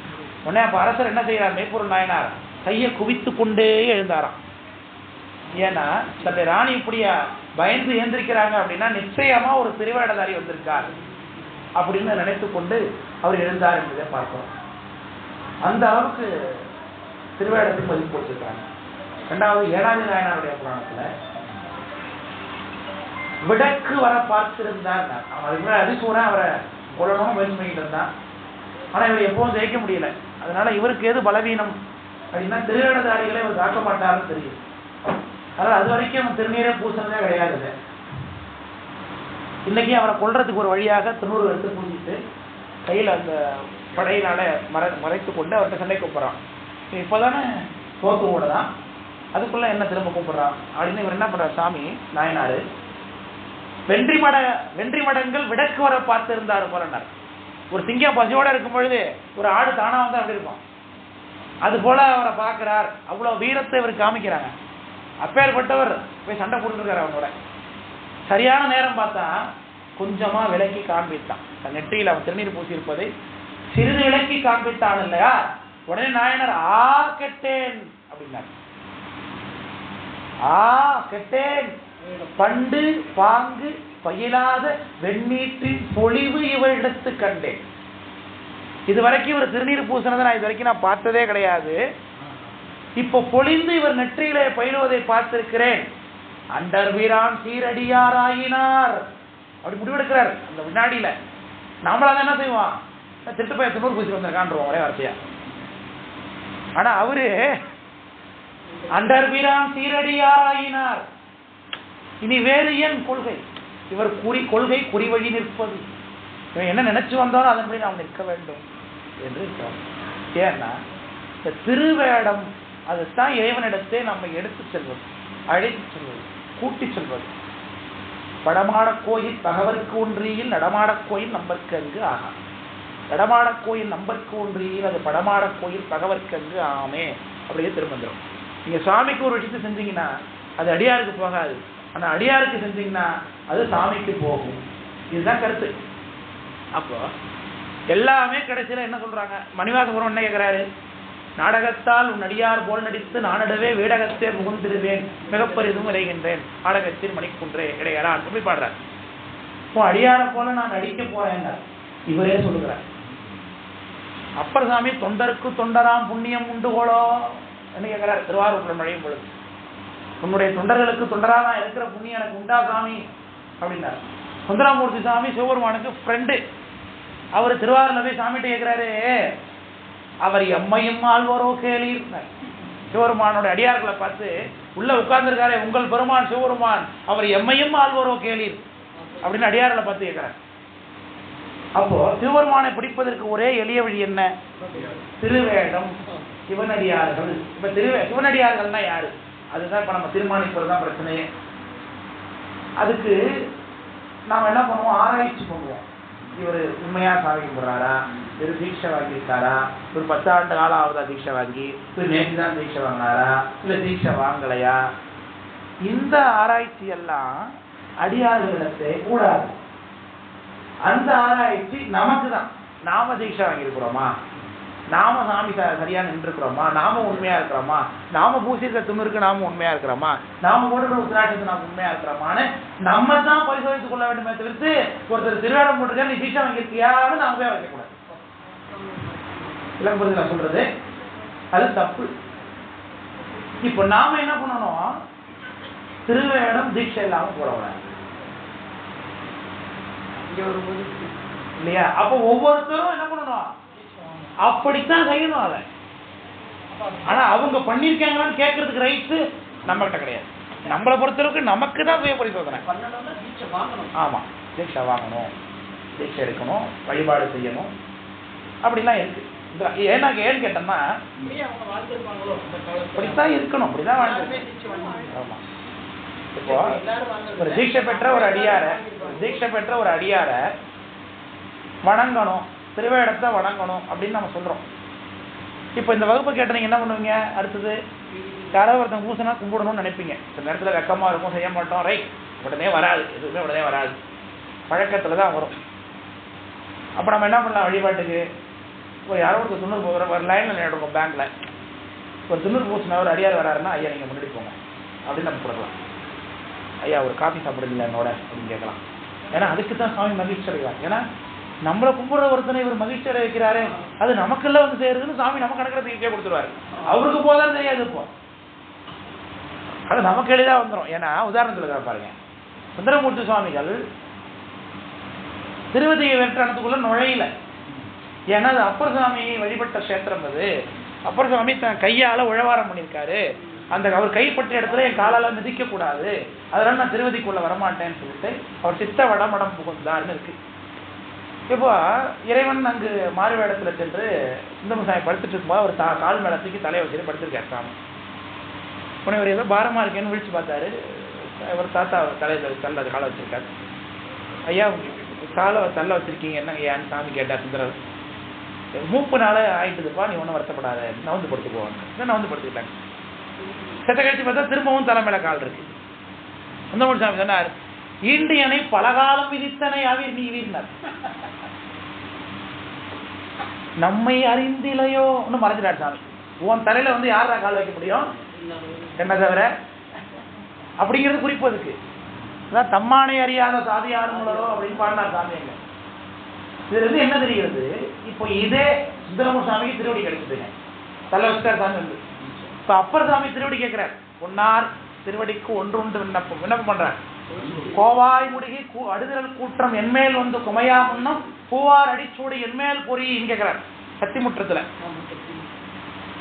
உடனே அப்ப அரசர் என்ன செய்யறார்? மெய்ப்பொருள் நாயனார் கையை குவித்து கொண்டே எழுந்தாராம். ஏன்னா தன்னுடைய ராணி இப்படியா பயந்து எழுந்திருக்கிறாங்க அப்படின்னா நிச்சயமா ஒரு திருவேடதாரி வந்திருக்கார் அப்படின்னு நினைத்து கொண்டு அவர் எழுந்தார் என்பதை பார்க்கிறோம். அந்த அளவுக்கு திருவேடத்துக்கு மதிப்பு போட்டிருக்காங்க. இரண்டாவது ஏனாதி நாயனாருடைய புராணத்துல விடக்கு வர பார்த்திருந்தார். அவன் அதுக்கு முன்னாடி அதிசூரன் அவரை கொல்லணும் முயற்சி பண்ணிட்டு இருந்தான். ஆனா இவர் எப்பவும் ஜெயிக்க முடியல. அதனால இவருக்கு எது பலவீனம் அப்படின்னா திருவேடதாரிகளை இவர் தாக்க மாட்டாருன்னு தெரியும். அதனால அது வரைக்கும் அவன் திருநீரே பூசினதே கிடையாது. இன்னைக்கு அவரை கொல்றதுக்கு ஒரு வழியாக திருநூறு எடுத்து பூசிட்டு கையில் அந்த படையினால மறைத்து கொண்டு அவர்கிட்ட சண்டை கூப்பிட்றான். இப்போதானே தோத்து கூட தான், அதுக்குள்ள என்ன திரும்ப கூப்பிடுறான் அப்படின்னு இவர் என்ன பண்றார்? சாமி நாயனாரு வென்றி மடங்கள் விடக்கு வர பார்த்து இருந்தாரு போலன்னார். ஒரு சிங்கம் பசியோட இருக்கும் பொழுது ஒரு ஆடு தானா வந்து அப்படி இருக்கும், அது போல அவரை பார்க்கிறார். அவ்வளவு வீரத்தை இவர் காமிக்கிறாங்க. அப்பேற்பட்டவர் போய் சண்டை போட்டுருக்காரு அவனோட. சரியான நேரம் பார்த்தா கொஞ்சமா விலக்கி காண்பித்தான். தன் நெற்றியில் அவன் திருநீர் பூசியிருப்பதை சிறிது விலக்கி காண்பித்தான் இல்லையா? உடனே நாயனர் ஆ கெட்டேன் அப்படின்னார். ஆ கெட்டேன், பண்டு பாங்கு பயிலாத வெண்ணீற்றின் பொழிவு இவரிடத்து கண்டேன். இது வரைக்கும் இவர் திருநீர் பூசினதை நான் இது வரைக்கும் நான் பார்த்ததே கிடையாது. இப்போ பொழிந்து இவர் நெற்றியிலே பயிலுவதை பார்த்திருக்கிறேன். அண்டர் வீரான் சீரடியார் ஆகினார் அப்படி முடிவெடுக்கிறார் அந்த வினாடியில. நாமளாக என்ன செய்வோம், திட்டு பைய 90 பூசி வந்திருக்கான்றோம் ஒரே வார்த்தையா. ஆனா அவரு அண்டர் வீரான் சீரடியார் ஆகினார். இனி வேறு ஏன் கொள்கை, இவர் கொள்கை குறிவழி நிற்பது. இவன் என்ன நினைச்சு வந்தாலும் அதன்படி நாம் நிற்க வேண்டும் என்று இருக்கிறார். ஏன்னா இந்த திருவேடம் அதுதான் இறைவனிடத்தை நம்ம எடுத்து செல்வது, அழைத்து செல்வது, கூட்டி செல்வது. படமாட கோயில் பகவருக்கு ஒன்றியில் நடமாட கோயில் நம்பருக்கு அங்கு ஆகா. நடமாட கோயில் நம்பருக்கு ஒன்றியில் அது படமாட கோயில் பகவருக்கு அங்கு ஆமே அப்படியே திருமந்திரம். நீங்க சாமிக்கு ஒரு விஷயத்தை செஞ்சீங்கன்னா அது அடியாருக்கு போகாது, ஆனா அடியாருக்கு செஞ்சீங்கன்னா அது சாமிக்கு போகும். இதுதான் கருத்து. அப்போ எல்லாமே கடைசியில என்ன சொல்றாங்க, மணிவாசபுரம் என்ன கேட்கிறாரு, நாடகத்தால் உன் அடியார் போல் நடித்து நானடவே வீடகத்தே முகுந்திருவேன் மிகப்பெரிதும் விளைகின்றேன் நாடகத்தில் மணிக்குன்றே இடையறான் அப்படி பாடுறார். இப்போ அடியார போல நான் நடிக்க போறேன் இவரே சொல்லுகிறார். அப்பர் சாமி தொண்டருக்கு தொண்டராம் புண்ணியம் உண்டு கோலோ என்ன கேட்கிறார் திருவாரூர் நுழையும் பொழுது. உன்னுடைய தொண்டர்களுக்கு தொண்டராக நான் இருக்கிற புண்ணியம் எனக்கு உண்டா சாமி அப்படின்னார். சுந்தரமூர்த்தி சாமி சிவபெருமானுக்கு ஃப்ரெண்டு. அவர் திருவாரூர்ல போய் சாமிகிட்ட கேட்கிறாரு, அவர் எம்மையும் ஆழ்வாரோ கேளீர். சிவபெருமானோட அடியார்களை பார்த்து உள்ள உட்கார்ந்துருக்காரு உங்கள் பெருமான் சிவபெருமான், அவர் எம்மையும் ஆழ்வாரோ கேளீர் அப்படின்னு அடியார்களை பார்த்து கேட்கிறார். அப்போ சிவபெருமானை பிடிப்பதற்கு ஒரே எளிய வழி என்ன, திருவேடம், சிவனடியார்கள். இப்ப சிவனடியார்கள்னா யாரு, அதுதான் இப்ப நம்ம தீர்மானிப்பது தான் பிரச்சனையே. அதுக்கு நாம என்ன பண்ணுவோம், ஆராய்ச்சி பண்ணுவோம். இவர் உண்மையா சாமி கும்பிடுறாரா, இவர் தீட்சை வாங்கியிருக்காரா, ஒரு 10 ஆண்டு காலம் ஆகுதா தீட்சை வாங்கி, இவர் நேற்று தான் தீட்சை வாங்கினாரா இல்ல தீட்சை வாங்கலையா. இந்த ஆராய்ச்சி எல்லாம் அடியார்களிடத்தை கூடாது. அந்த ஆராய்ச்சி நமக்கு தான். நாம தீட்சை வாங்கியிருக்கிறோமா, நாம சாமி சரியா நின்றுக்கிறோமா, நாம உண்மையா இருக்கிறோமா, நாம பூசிக்க துணிருக்கு நாம உண்மையா இருக்கிறோமா, நாம போடுற உத்திராட்சத்துக்கு நாம உண்மையா இருக்கிறோமான்னு நம்ம தான் பரிசோதித்துக் கொள்ள வேண்டுமே தவிர்த்து ஒருத்தர் திருவேடம் போட்டிருக்கா நீ தீட்சை வாங்கியிருக்கியான்னு நாம போய் வைக்கக்கூடாது. இளம்புறதுல சொல்றது அது தப்பு. இப்ப நாம என்ன பண்ணணும், திருவேடம் தீட்சை இல்லாம போடக்கூடாது இல்லையா. அப்ப ஒவ்வொருத்தரும் என்ன பண்ணணும், அப்படித்தான் செய்யணும் அதை. ஆனா அவங்க பண்ணிருக்காங்களான்னு கேட்கறதுக்கு ரைட்ஸ் நம்மகிட்ட கிடையாது. நம்மளை பொறுத்தளவுக்கு நமக்கு தான் சுய பரிசோதனை. ஆமா, தீட்சை வாங்கணும், தீட்சை எடுக்கணும், வழிபாடு செய்யணும், அப்படிலாம் இருக்கு. ஏன்னு கேட்டோம்னா அப்படித்தான் இருக்கணும், அப்படிதான் வாழ்க்கை. ஆமா, இப்போ ஒரு தீட்சை பெற்ற ஒரு அடியார வணங்கணும், திருவேடத்தை வணங்கணும் அப்படின்னு நம்ம சொல்றோம். இப்போ இந்த வகுப்பு கேட்ட நீங்க என்ன பண்ணுவீங்க, அடுத்தது யாராவது ஒருத்தன் பூசனா கும்பிடணும்னு நினைப்பீங்க. சில நேரத்தில் வெக்கமா இருக்கும், செய்ய மாட்டோம், ரைட், உடனே வராது, எதுவுமே உடனே வராது, பழக்கத்துல தான் வரும். அப்போ நம்ம என்ன பண்ணலாம், வழிபாட்டுக்கு ஒரு யாரோ ஒரு துண்ணூறு ஒரு லைன்ல நினைடுவோம், பேங்க்ல ஒரு துண்ணூறு பூசினா ஒரு அடியார் வராருன்னா, ஐயா நீங்க முன்னாடி போங்க அப்படின்னு நம்ம கொடுக்கலாம். ஐயா ஒரு காஃபி சாப்பிடுறீங்களா என்னோட அப்படின்னு கேட்கலாம். ஏன்னா அதுக்கு தான் சாமி மகிழ்ச்சி அடைவார். ஏன்னா நம்மளை கும்பிடுற ஒருத்தனை இவர் மகிழ்ச்சி அடைய வைக்கிறாரு, அது நமக்கெல்லாம் வந்து சேருதுன்னு சாமி நம்ம கணக்கில் தீர்க்கே கொடுத்துருவாரு. அவருக்கு போதான் தெரியாது. இப்போ அது நமக்கு எளிதாக வந்துடும். ஏன்னா உதாரணத்துல பாருங்க, சுந்தரமூர்த்தி சுவாமிகள் திருவதியை வெற்றானத்துக்குள்ள நுழையில. ஏன்னா அது அப்பர் சுவாமி வழிபட்ட கஷேத்திரம். அது அப்பர் சுவாமி தன் கையால உழவாரம் பண்ணியிருக்காரு. அந்த அவர் கைப்பற்ற இடத்துல என் காலால மிதிக்க கூடாது, அதனால நான் திருவதிக்குள்ள வரமாட்டேன்னு சொல்லிட்டு அவர் சித்த வடமடம் புகுந்தார்னு இருக்கு. இப்போ இறைவன் அங்கு மாறு வேடத்துல சென்று சுந்தரசாமி படுத்துட்டு இருக்கும்போது அவர் கால் மேல தூக்கி தலையை வச்சுட்டு படுத்திருக்காரு சாமி. உடனே இவர் ஏதோ பாரமா இருக்கேன்னு விழிச்சு பார்த்தாரு. இவர் தாத்தா தலையில தள்ள காலை வச்சிருக்காரு. ஐயா காலை தள்ள வச்சிருக்கீங்க என்ன ஏன்னு சாமி கேட்டா சுந்தரர். மூப்புனால ஆயிட்டுதுப்பா, நீ ஒன்றும் வருத்தப்படாத, நவந்து படுத்துக்குவாங்க. நவந்து படுத்துக்கிட்டாங்க. செத்த கழிச்சு பார்த்தா திரும்பவும் தலை மேல கால் இருக்கு. சுந்தரமூர்த்தி சாமி சொன்னார், ஈண்டியனை பலகாலம் விதித்தனை ஆவீர் நீ வீர்னார். நம்மை அறிந்திலையோ ஒன்னும் மறைஞ்சிடாரு சாமி. உன் தலையில வந்து யாரா கால் வைக்க முடியும் என்ன தவிர அப்படிங்கிறது குறிப்பு. அதுக்கு அதான் தம்மானை அறியாத சாதியானுங்களோ அப்படின்னு பாடினார் சாமி. எங்க இதுல இருந்து என்ன தெரிகிறது, இப்போ இதே சுந்தரமூர்த்தி சாமிக்கு திருவடி கிடைக்குதுங்க, தலை வச்சுட்டார் சாமி வந்து. இப்ப அப்பர் சாமி திருவடி கேட்கிறார். பொன்னார் திருவடிக்கு ஒன்று விண்ணப்பம் பண்றார். கோவாய் முடுகி அடுதல் கூற்றம் என்மேல் வந்து குமையா முன்னம் பூவார் அடிச்சூடு என்மேல் பொறின்னு கேட்கிறார். சத்தி முற்றத்துல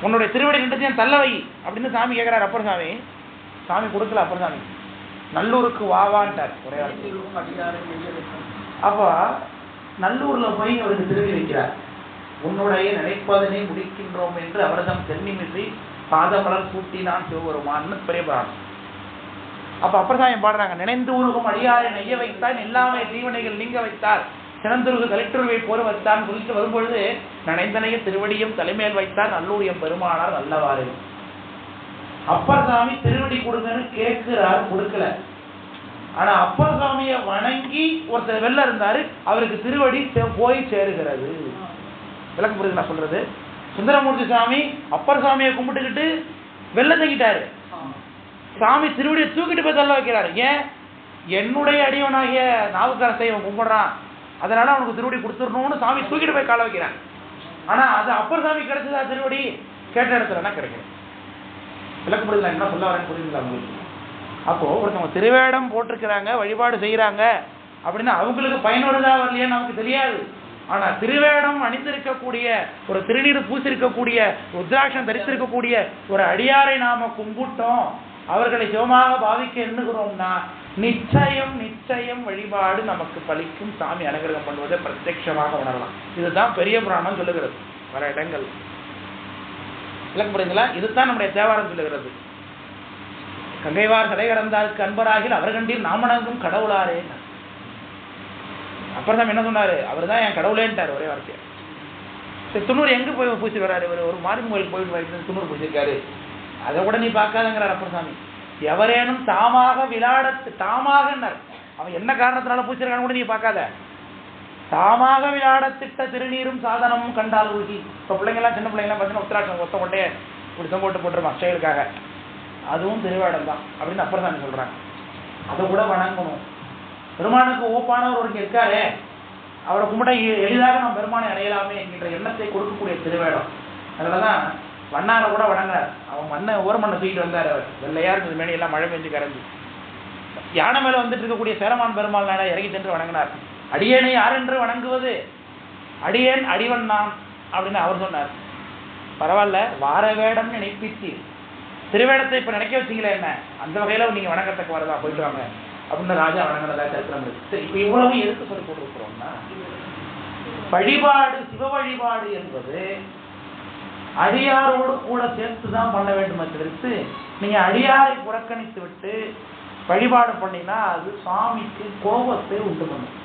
உன்னுடைய திருவடி நின்றத்தையும் தள்ள வை அப்படின்னு சாமி கேட்கிறார். அப்பர் சாமி சாமி கொடுக்கல. அப்பர் சாமி நல்லூருக்கு வாவான்ட்டார் ஒரே. அப்ப நல்லூர்ல போய் அவருக்கு திருவி வைக்கிறார். உன்னுடைய நினைப்பதனை முடிக்கின்றோம் என்று அவர்தம் தென்னிமிசை பாதமலர் சூட்டினான் சிவபெருமான்னு பெரிய புராணம். அப்ப அப்பர் சாமி பாடுறாங்க. நினைந்து உருகும் அடியாரை நெய்ய வைத்தான் எல்லாமே தீவனைகள் நீங்க வைத்தார் சிறந்துருகு கலிட்டுருவை போர் வைத்தான் சொல்லிட்டு வரும்பொழுது நனைந்தனைய திருவடியும் தலைமையில் வைத்தார் நல்லூரியம் பெருமானார் நல்லவாறு. அப்பர் சாமி திருவடி கொடுங்கன்னு கேட்கிறார், கொடுக்கல. ஆனா அப்பர் சாமியை வணங்கி ஒருத்தர் வெளில இருந்தாரு, அவருக்கு திருவடி போய் சேருகிறது. விளக்கம் புரியுது நான் சொல்றது? சுந்தரமூர்த்தி சாமி அப்பர் சாமியை கும்பிட்டுக்கிட்டு வெளில தங்கிட்டாரு. சாமி திருவடியை தூக்கிட்டு போய் தள்ள வைக்கிறாரு. ஏன்? என்னுடைய அடியவனாகிய நாவுக்கரசை அவன் கும்பிடுறான், அதனால அவனுக்கு திருவடி கொடுத்துடணும்னு சாமி தூக்கிட்டு போய் கால வைக்கிறான். ஆனா அது அப்பர் சாமி கிடைச்சதா திருவடி? கேட்ட இடத்துலன்னா கிடைக்கும். விளக்கம் புரியுதுல என்ன சொல்ல வரேன்னு புரியுதுங்களா உங்களுக்கு? அப்போ ஒருத்தவங்க திருவேடம் போட்டிருக்கிறாங்க, வழிபாடு செய்யறாங்க அப்படின்னா அவங்களுக்கு பயனுள்ளதா வரலையே நமக்கு தெரியாது. ஆனா திருவேடம் அணிந்திருக்கக்கூடிய ஒரு திருநீர் பூசிருக்கக்கூடிய ருத்ராட்சம் தரித்திருக்கக்கூடிய ஒரு அடியாரை நாம கும்பிட்டோம், அவர்களை சிவமாக பாவிக்க எண்ணுகிறோம்னா நிச்சயம் நிச்சயம் வழிபாடு நமக்கு பலிக்கும். சாமி அனுகிரகம் பண்ணுவதை பிரத்யட்சமாக உணரலாம். இதுதான் பெரிய புராணம் சொல்லுகிறது. வர இடங்கள் விளக்கம் புரியுங்களா? இதுதான் நம்முடைய தேவாரம் சொல்லுகிறது. கங்கைவார் கடை கடந்தாருக்கு அன்பராகில் அவர்கண்டில் நாமணங்கும் கடவுளாரே. அப்புறம் தான் என்ன சொன்னாரு? அவர் தான் என் கடவுளேன்ட்டார் ஒரே வார்த்தையை. சரி, துண்ணூறு எங்க போய் பூசி வர்றாரு? இவர் ஒரு மாரியம்மன் கோயிலுக்கு போயிட்டு துண்ணூறு பூசிருக்காரு, அதை கூட நீ பார்க்காதங்கிறார் அப்பர் சாமி. எவரேனும் தாமாக விளையாட தாமாகன்னார். அவன் என்ன காரணத்தினால பூசிருக்கான்னு கூட நீ பார்க்காத. தாமாக விளையாடத்திட்ட திருநீரும் சாதனமும் கண்டால் ஊசி. இப்போ பிள்ளைங்கெல்லாம் சின்ன பிள்ளைங்கலாம் பார்த்தீங்கன்னா உத்தராட்சம் ஒத்த கொட்டையே இப்படி தொங்கோட்டு போட்டுருமா செயலுக்காக, அதுவும் திருவேடம் தான் அப்படின்னு அப்பர் சாமி சொல்றாங்க. அதை கூட வணங்கணும். பெருமானுக்கு ஓப்பானவர் ஒருங்க இருக்காரே, அவரை கும்பிட்டா எளிதாக நம்ம பெருமானை அடையலாமே என்கின்ற எண்ணத்தை கொடுக்கக்கூடிய திருவேடம். அதனாலதான் வண்ணாரை கூட வணங்குறார். அவன் மண்ணை ஓர மண்ணை தூக்கிட்டு வந்தார். அவர் வெள்ளையா இருந்தது, மேலே எல்லாம் மழை பெஞ்சு கரைஞ்சி. யானை மேல வந்துட்டு இருக்கக்கூடிய சேரமான் பெருமாள் நாட இறங்கி சென்று வணங்கினார். அடியேனை யார் என்று வணங்குவது? அடியேன் அடிவன் நான் அப்படின்னு அவர் சொன்னார். பரவாயில்ல, வார வேடம் நினைப்பிச்சு திருவேடத்தை இப்ப நினைக்க வச்சிங்களே என்ன, அந்த வகையில நீங்க வணக்கத்துக்கு வரதா, போயிட்டு வாங்க அப்படின்னு ராஜா வணங்கினதா சரித்திரம் இருக்கு. சரி, இப்ப இவ்வளவு எதுக்கு சொல்லி கொடுக்குறோம்னா, வழிபாடு சிவ வழிபாடு என்பது அடியாரோடு கூட சேர்த்துதான் பண்ண வேண்டும் என்று நீங்க அடியாரை புறக்கணித்து விட்டு வழிபாடு பண்ணினா அது சுவாமிக்கு கோபத்தை உண்டு பண்ணும்.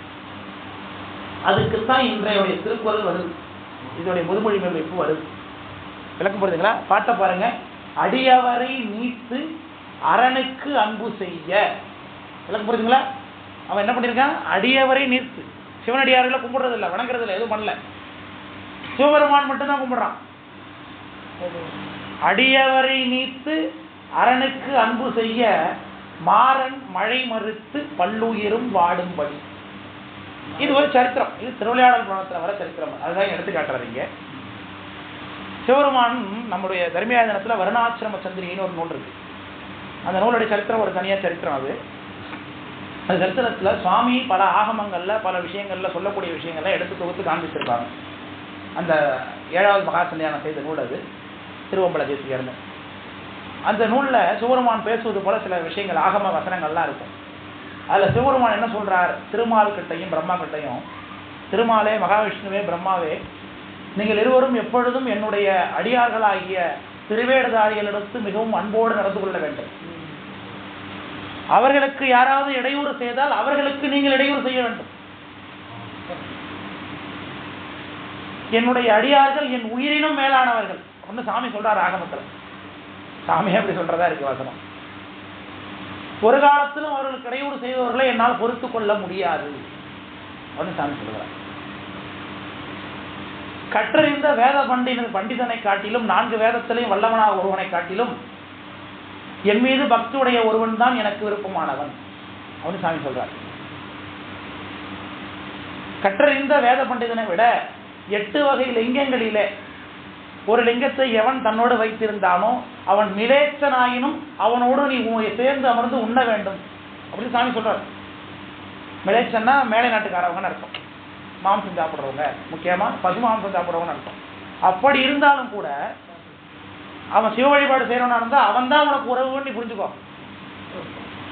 அதுக்குத்தான் இன்றைய திருக்குறள் வருது, இதோடைய முதுமொழி மேற்பு வருது. விளக்கம் புரியுதுங்களா? பாட்டை பாருங்க. அடியவரை நீத்து அரணுக்கு அன்பு செய்ய. விளக்கம் புரியுதுங்களா? அவன் என்ன பண்ணிருக்கான்? அடியவரை நீத்து. சிவனடியார்களை கும்பிடுறது இல்லை, வணங்குறது இல்லை, எதுவும் பண்ணல. சிவபெருமான் மட்டும்தான் கும்பிடுறான். அடியவரை நீத்து அரணுக்கு அன்பு செய்ய மாறன் மழை மறுத்து பல்லுயிரும் வாடும்படி. இது ஒரு சரித்திரம். இது திருவிளையாடல் புராணத்தில் வர சரித்திரம். அதுதான் எடுத்து காட்டுறீங்க. சிவபெருமான் நம்முடைய தர்மியாதனத்தில் வருணாசிரம சந்திரின்னு ஒரு நூல் இருக்கு. அந்த நூலுடைய சரித்திரம் ஒரு தனியாக சரித்திரம். அது சரித்திரத்தில் சுவாமி பல ஆகமங்கள்ல பல விஷயங்கள்ல சொல்லக்கூடிய விஷயங்கள்ல எடுத்து தொகுத்து காண்பிச்சிருப்பாங்க. அந்த 7வது மகாசன்னியானம் செய்த நூல் அது, திருவம்பல தேசிகர்னு. அந்த நூலில் சிவபெருமான் பேசுவது போல சில விஷயங்கள் ஆகம வசனங்கள்லாம் இருக்கும். அதில் சிவபெருமான் என்ன சொல்றார்? திருமால் கிட்டையும் பிரம்மா கிட்டையும், திருமாலே மகாவிஷ்ணுவே பிரம்மாவே, நீங்கள் இருவரும் எப்பொழுதும் என்னுடைய அடியார்களாகிய திருவேடதாரிகளிடத்து மிகவும் அன்போடு நடந்து கொள்ள வேண்டும். அவர்களுக்கு யாராவது இடையூறு செய்தால் அவர்களுக்கு நீங்கள் இடையூறு செய்ய வேண்டும். என்னுடைய அடியார்கள் என் உயிரினும் மேலானவர்கள் அப்படின்னு சாமி சொல்றார் ஆகமத்தில். சாமியே அப்படி சொல்றதா இருக்கு வசனம். ஒரு காலத்திலும் அவர்களுக்கு இடையூறு செய்தவர்களை என்னால் பொறுத்து கொள்ள முடியாது அப்படின்னு சாமி சொல்றார். கற்றறிந்த வேத பண்டிதனை காட்டிலும் 4 வேதத்திலையும் வல்லவனாக ஒருவனை காட்டிலும் என் மீது பக்தியுடைய ஒருவன் தான் எனக்கு விருப்பமானவன் அப்படின்னு சாமி சொல்றார். கற்றறிந்த வேத பண்டிதனை விட 8 வகை லிங்கங்களிலே ஒரு லிங்கத்தை எவன் தன்னோடு வைத்திருந்தானோ அவன் மிலேச்சனாயினும் அவனோடு நீ சேர்ந்து அமர்ந்து உண்ண வேண்டும் அப்படின்னு சாமி சொல்றாரு. மிலேச்சன்னா மேலை நாட்டுக்காரவங்கன்னு அர்த்தம், மாம்சம் சாப்பிட்றவங்க, முக்கியமா பசு மாம்சம் சாப்பிட்றவங்கன்னு அர்த்தம். அப்படி இருந்தாலும் கூட அவன் சிவ வழிபாடு செய்யறவனா இருந்தா அவன் தான் உனக்கு உறவுன்னு நீ புரிஞ்சுக்கோ.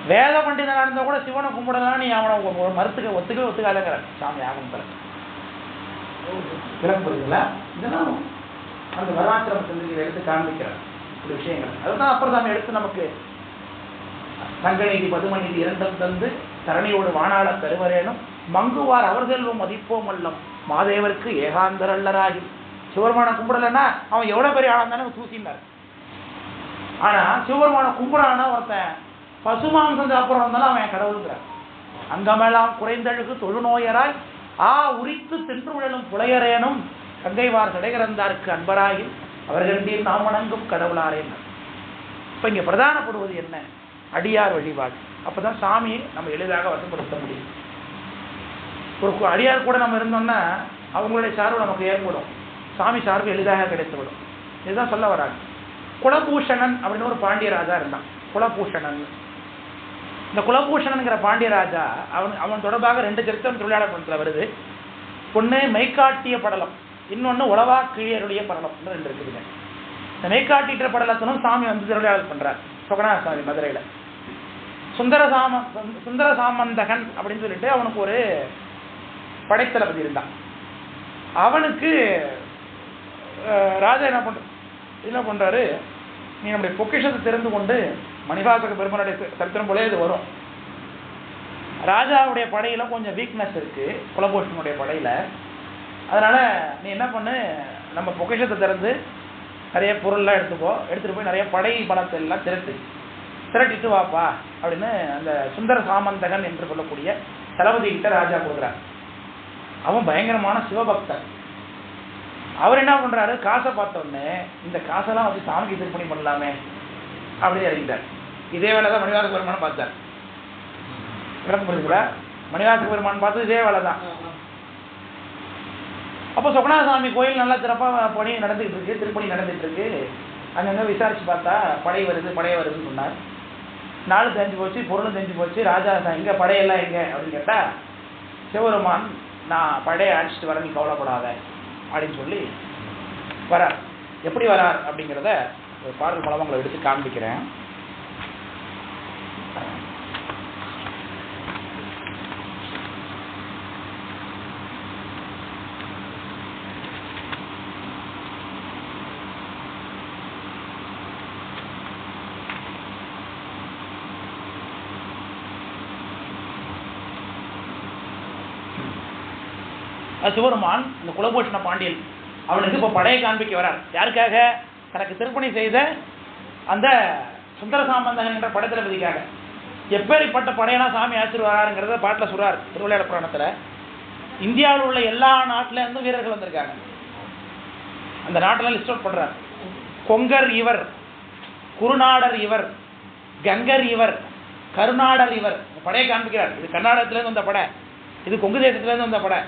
வேத பண்டிதனா இருந்தா கூட சிவனை கும்பிடலாம், நீ அவனை மறுத்துக்க ஒத்துக்காதங்கிற சாமி ஆகும் விளக்குறீங்களா? இதெல்லாம் அந்த வராசிரம சிந்தனைகளை எடுத்து காண்பிக்கிறார் இந்த விஷயங்கள். அதுதான் அப்புறம் சாமி எடுத்து நமக்கு சங்கநீதி பதுமநீதி இரண்டும் தந்து தரணியோடு வானாள தருவரேனும் மங்குவார் அவர் செல்வம் மதிப்போம் அல்லம் மாதேவருக்கு ஏகாந்தர் அல்லராகி. சிவபெருமான கும்பிடலன்னா அவன் எவ்வளவு பெரிய ஆளா இருந்தாலும் தூசினார். ஆனா சிவபெருமான கும்பிடானா ஒருத்தன் பசுமாம்சம் சாப்பிட்றவன் இருந்தாலும் அவன் கடவுளுங்கிறார். அங்கமெல்லாம் குறைந்தழுகு தொழுநோயராய் உரித்து தின்று விழலும் புலையரேனும் கங்கைவார் சடைகிறந்தாருக்கு அன்பராகி அவர்களின் நாம் வணங்கும் கடவுளாரேன். இப்ப இங்க பிரதானப்படுவது என்ன? அடியார் வழிபாடு. அப்பதான் சாமியை நம்ம எளிதாக வசப்படுத்த முடியும். ஒரு அடியார் கூட நம்ம இருந்தோம்னா அவங்களுடைய சார்பு நமக்கு ஏற்படும், சாமி சார்பு எளிதாக கிடைத்துவிடும். இதுதான் சொல்ல வராங்க. குலபூஷணன் அப்படின்னு ஒரு பாண்டியராஜா இருந்தான். குலபூஷணன், இந்த குலபூஷணன்கிற பாண்டியராஜா அவன் தொடர்பாக 2 சரித்திரம் திருவிளையாடல் படத்தில் வருது. ஒன்று மெய்காட்டிய படலம், இன்னொன்று உளவா கிழியருடைய படலம், 2 இருக்குதுங்க. இந்த மெய்காட்டிட்ட படலத்தினும் சாமி வந்து திருவிளையாடல் பண்றார் சொகநாத சாமி மதுரையில். சுந்தர சாமந்தகன் அப்படின்னு சொல்லிட்டு அவனுக்கு ஒரு படைத்தளபதி இருந்தான். அவனுக்கு ராஜா என்ன பண்றாரு, நீ நம்முடைய பொக்கிஷத்தை தெரிந்து கொண்டு மணிவாசக பெருமனுடைய சரித்திரம் போல இது வரும். ராஜாவுடைய படையில கொஞ்சம் வீக்னஸ் இருக்கு குலபூஷனுடைய படையில. அதனால நீ என்ன பண்ணு, நம்ம பொக்கிஷத்தை திறந்து நிறைய பொருள்லாம் எடுத்துட்டு போய் நிறைய படை பலத்தை எல்லாம் திரட்டிட்டு வாப்பா அப்படின்னு அந்த சுந்தர சாமந்தகன் என்று சொல்லக்கூடிய தளபதி கிட்ட ராஜா கொடுக்குறார். அவன் பயங்கரமான சிவபக்தன். அவர் என்ன பண்றாரு, காசை பார்த்தோன்னே இந்த காசெல்லாம் வச்சு சாமிக்கு திருப்பணி பண்ணலாமே அப்படின்னு இறங்கிட்டார். இதே வேலை தான் மணிவாசக பெருமான் பார்த்தார். விளக்கம் புரியுதுங்களா? மணிவாசக பெருமான் பார்த்து இதே வேலை தான். அப்போ சொகநாத சாமி கோயில் நல்லா சிறப்பாக பணி நடந்துகிட்டு இருக்கு, திருப்பணி நடந்துட்டு இருக்கு. அங்கங்க விசாரிச்சு பார்த்தா படை வருதுன்னு சொன்னார். நாள் தெரிஞ்சு போச்சு, பொருளும் தெரிஞ்சு போச்சு. ராஜா எங்க படையெல்லாம் எங்க அப்படின்னு கேட்டா, சிவபெருமான் நான் படையை அடிச்சுட்டு வர, நீ கவலைப்படாத அப்படின்னு சொல்லி வரார். எப்படி வரார் அப்படிங்கிறத ஒரு பாடல் மூலமாக உங்களை எடுத்து காண்பிக்கிறேன். சிவபெருமான் இந்த குலபூஷண பாண்டியன் அவனுக்கு இப்போ படையை காண்பிக்க வரார். யாருக்காக? தனக்கு திருப்பணி செய்த அந்த சுந்தர சாமந்தகன் என்ற படைத்தளபதிக்காக. எப்பேற்பட்ட படையெல்லாம் சாமி ஆசிரியர் வராருங்கிறத பாட்டில் சொல்றார் திருவிளையாட புராணத்தில். இந்தியாவில் உள்ள எல்லா நாட்டில இருந்தும் வீரர்கள் வந்திருக்காங்க. அந்த நாட்டில் லிஸ்ட் அவுட் பண்றார். கொங்கர் இவர், குருநாடர் இவர், கங்கர் இவர், கருநாடர் இவர். படையை காண்பிக்கிறார். இது கர்நாடகத்திலேருந்து வந்த படை, இது கொங்கு தேசத்திலேருந்து வந்த படை,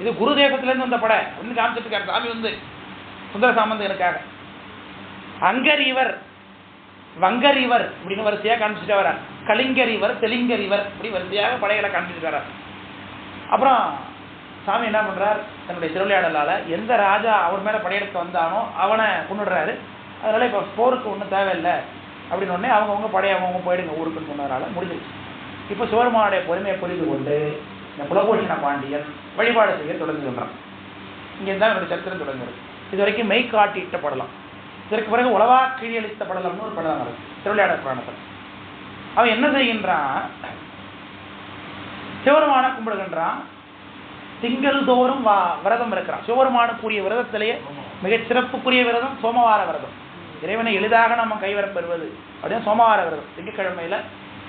இது குரு தேசத்திலேருந்து வந்த படை அப்படின்னு காமிச்சிட்டு இருக்காரு சாமி வந்து சுந்தர சாமந்தகனுக்காக. அங்கர் இவர், வங்கர் இவர் இப்படின்னு வரிசையாக காமிச்சிட்டு வரார். கலிங்கர் இவர், தெலுங்கர் இவர் இப்படி வரிசையாக படைகளை காமிச்சிட்டு வரார். அப்புறம் சாமி என்ன பண்றார், தன்னுடைய திருவிளையாடலால எந்த ராஜா அவர் மேல படையெடுத்து வந்தானோ அவனை கொண்டுடுறாரு. அதனால இப்போ போருக்கு ஒன்றும் தேவையில்லை அப்படின்னு உடனே அவங்கவுங்க படையை அவங்கவுங்க போயிடுங்க ஊருக்குன்னு சொன்னதுனால முடிஞ்சிருச்சு. இப்போ சிவபெருமானுடைய பொறுமையை புரிந்து கொண்டு இந்த குலபூஷண பாண்டியன் வழிபாடு செய்ய தொடங்குகின்றான். இங்கே தான் என்னுடைய சரித்திரம் தொடங்குறது. இது வரைக்கும் மெய் காட்டிட்ட படலாம். இதற்கு பிறகு உளவா கீழியளித்த படலம்னு ஒரு படலம் வருது திருவிளையாடல் புராணத்தில். அவன் என்ன செய்கின்றான், சிவபெருமான கும்பிடுகின்றான். திங்கள் தோறும் விரதம் இருக்கிறான். சிவபெருமானுக்குரிய விரதத்திலேயே மிகச் சிறப்புக்குரிய விரதம் சோமவார விரதம். இறைவனை எளிதாக நம்ம கைவரப் பெறுவது அப்படின்னு சோமவார விரதம். திங்கட்கிழமையில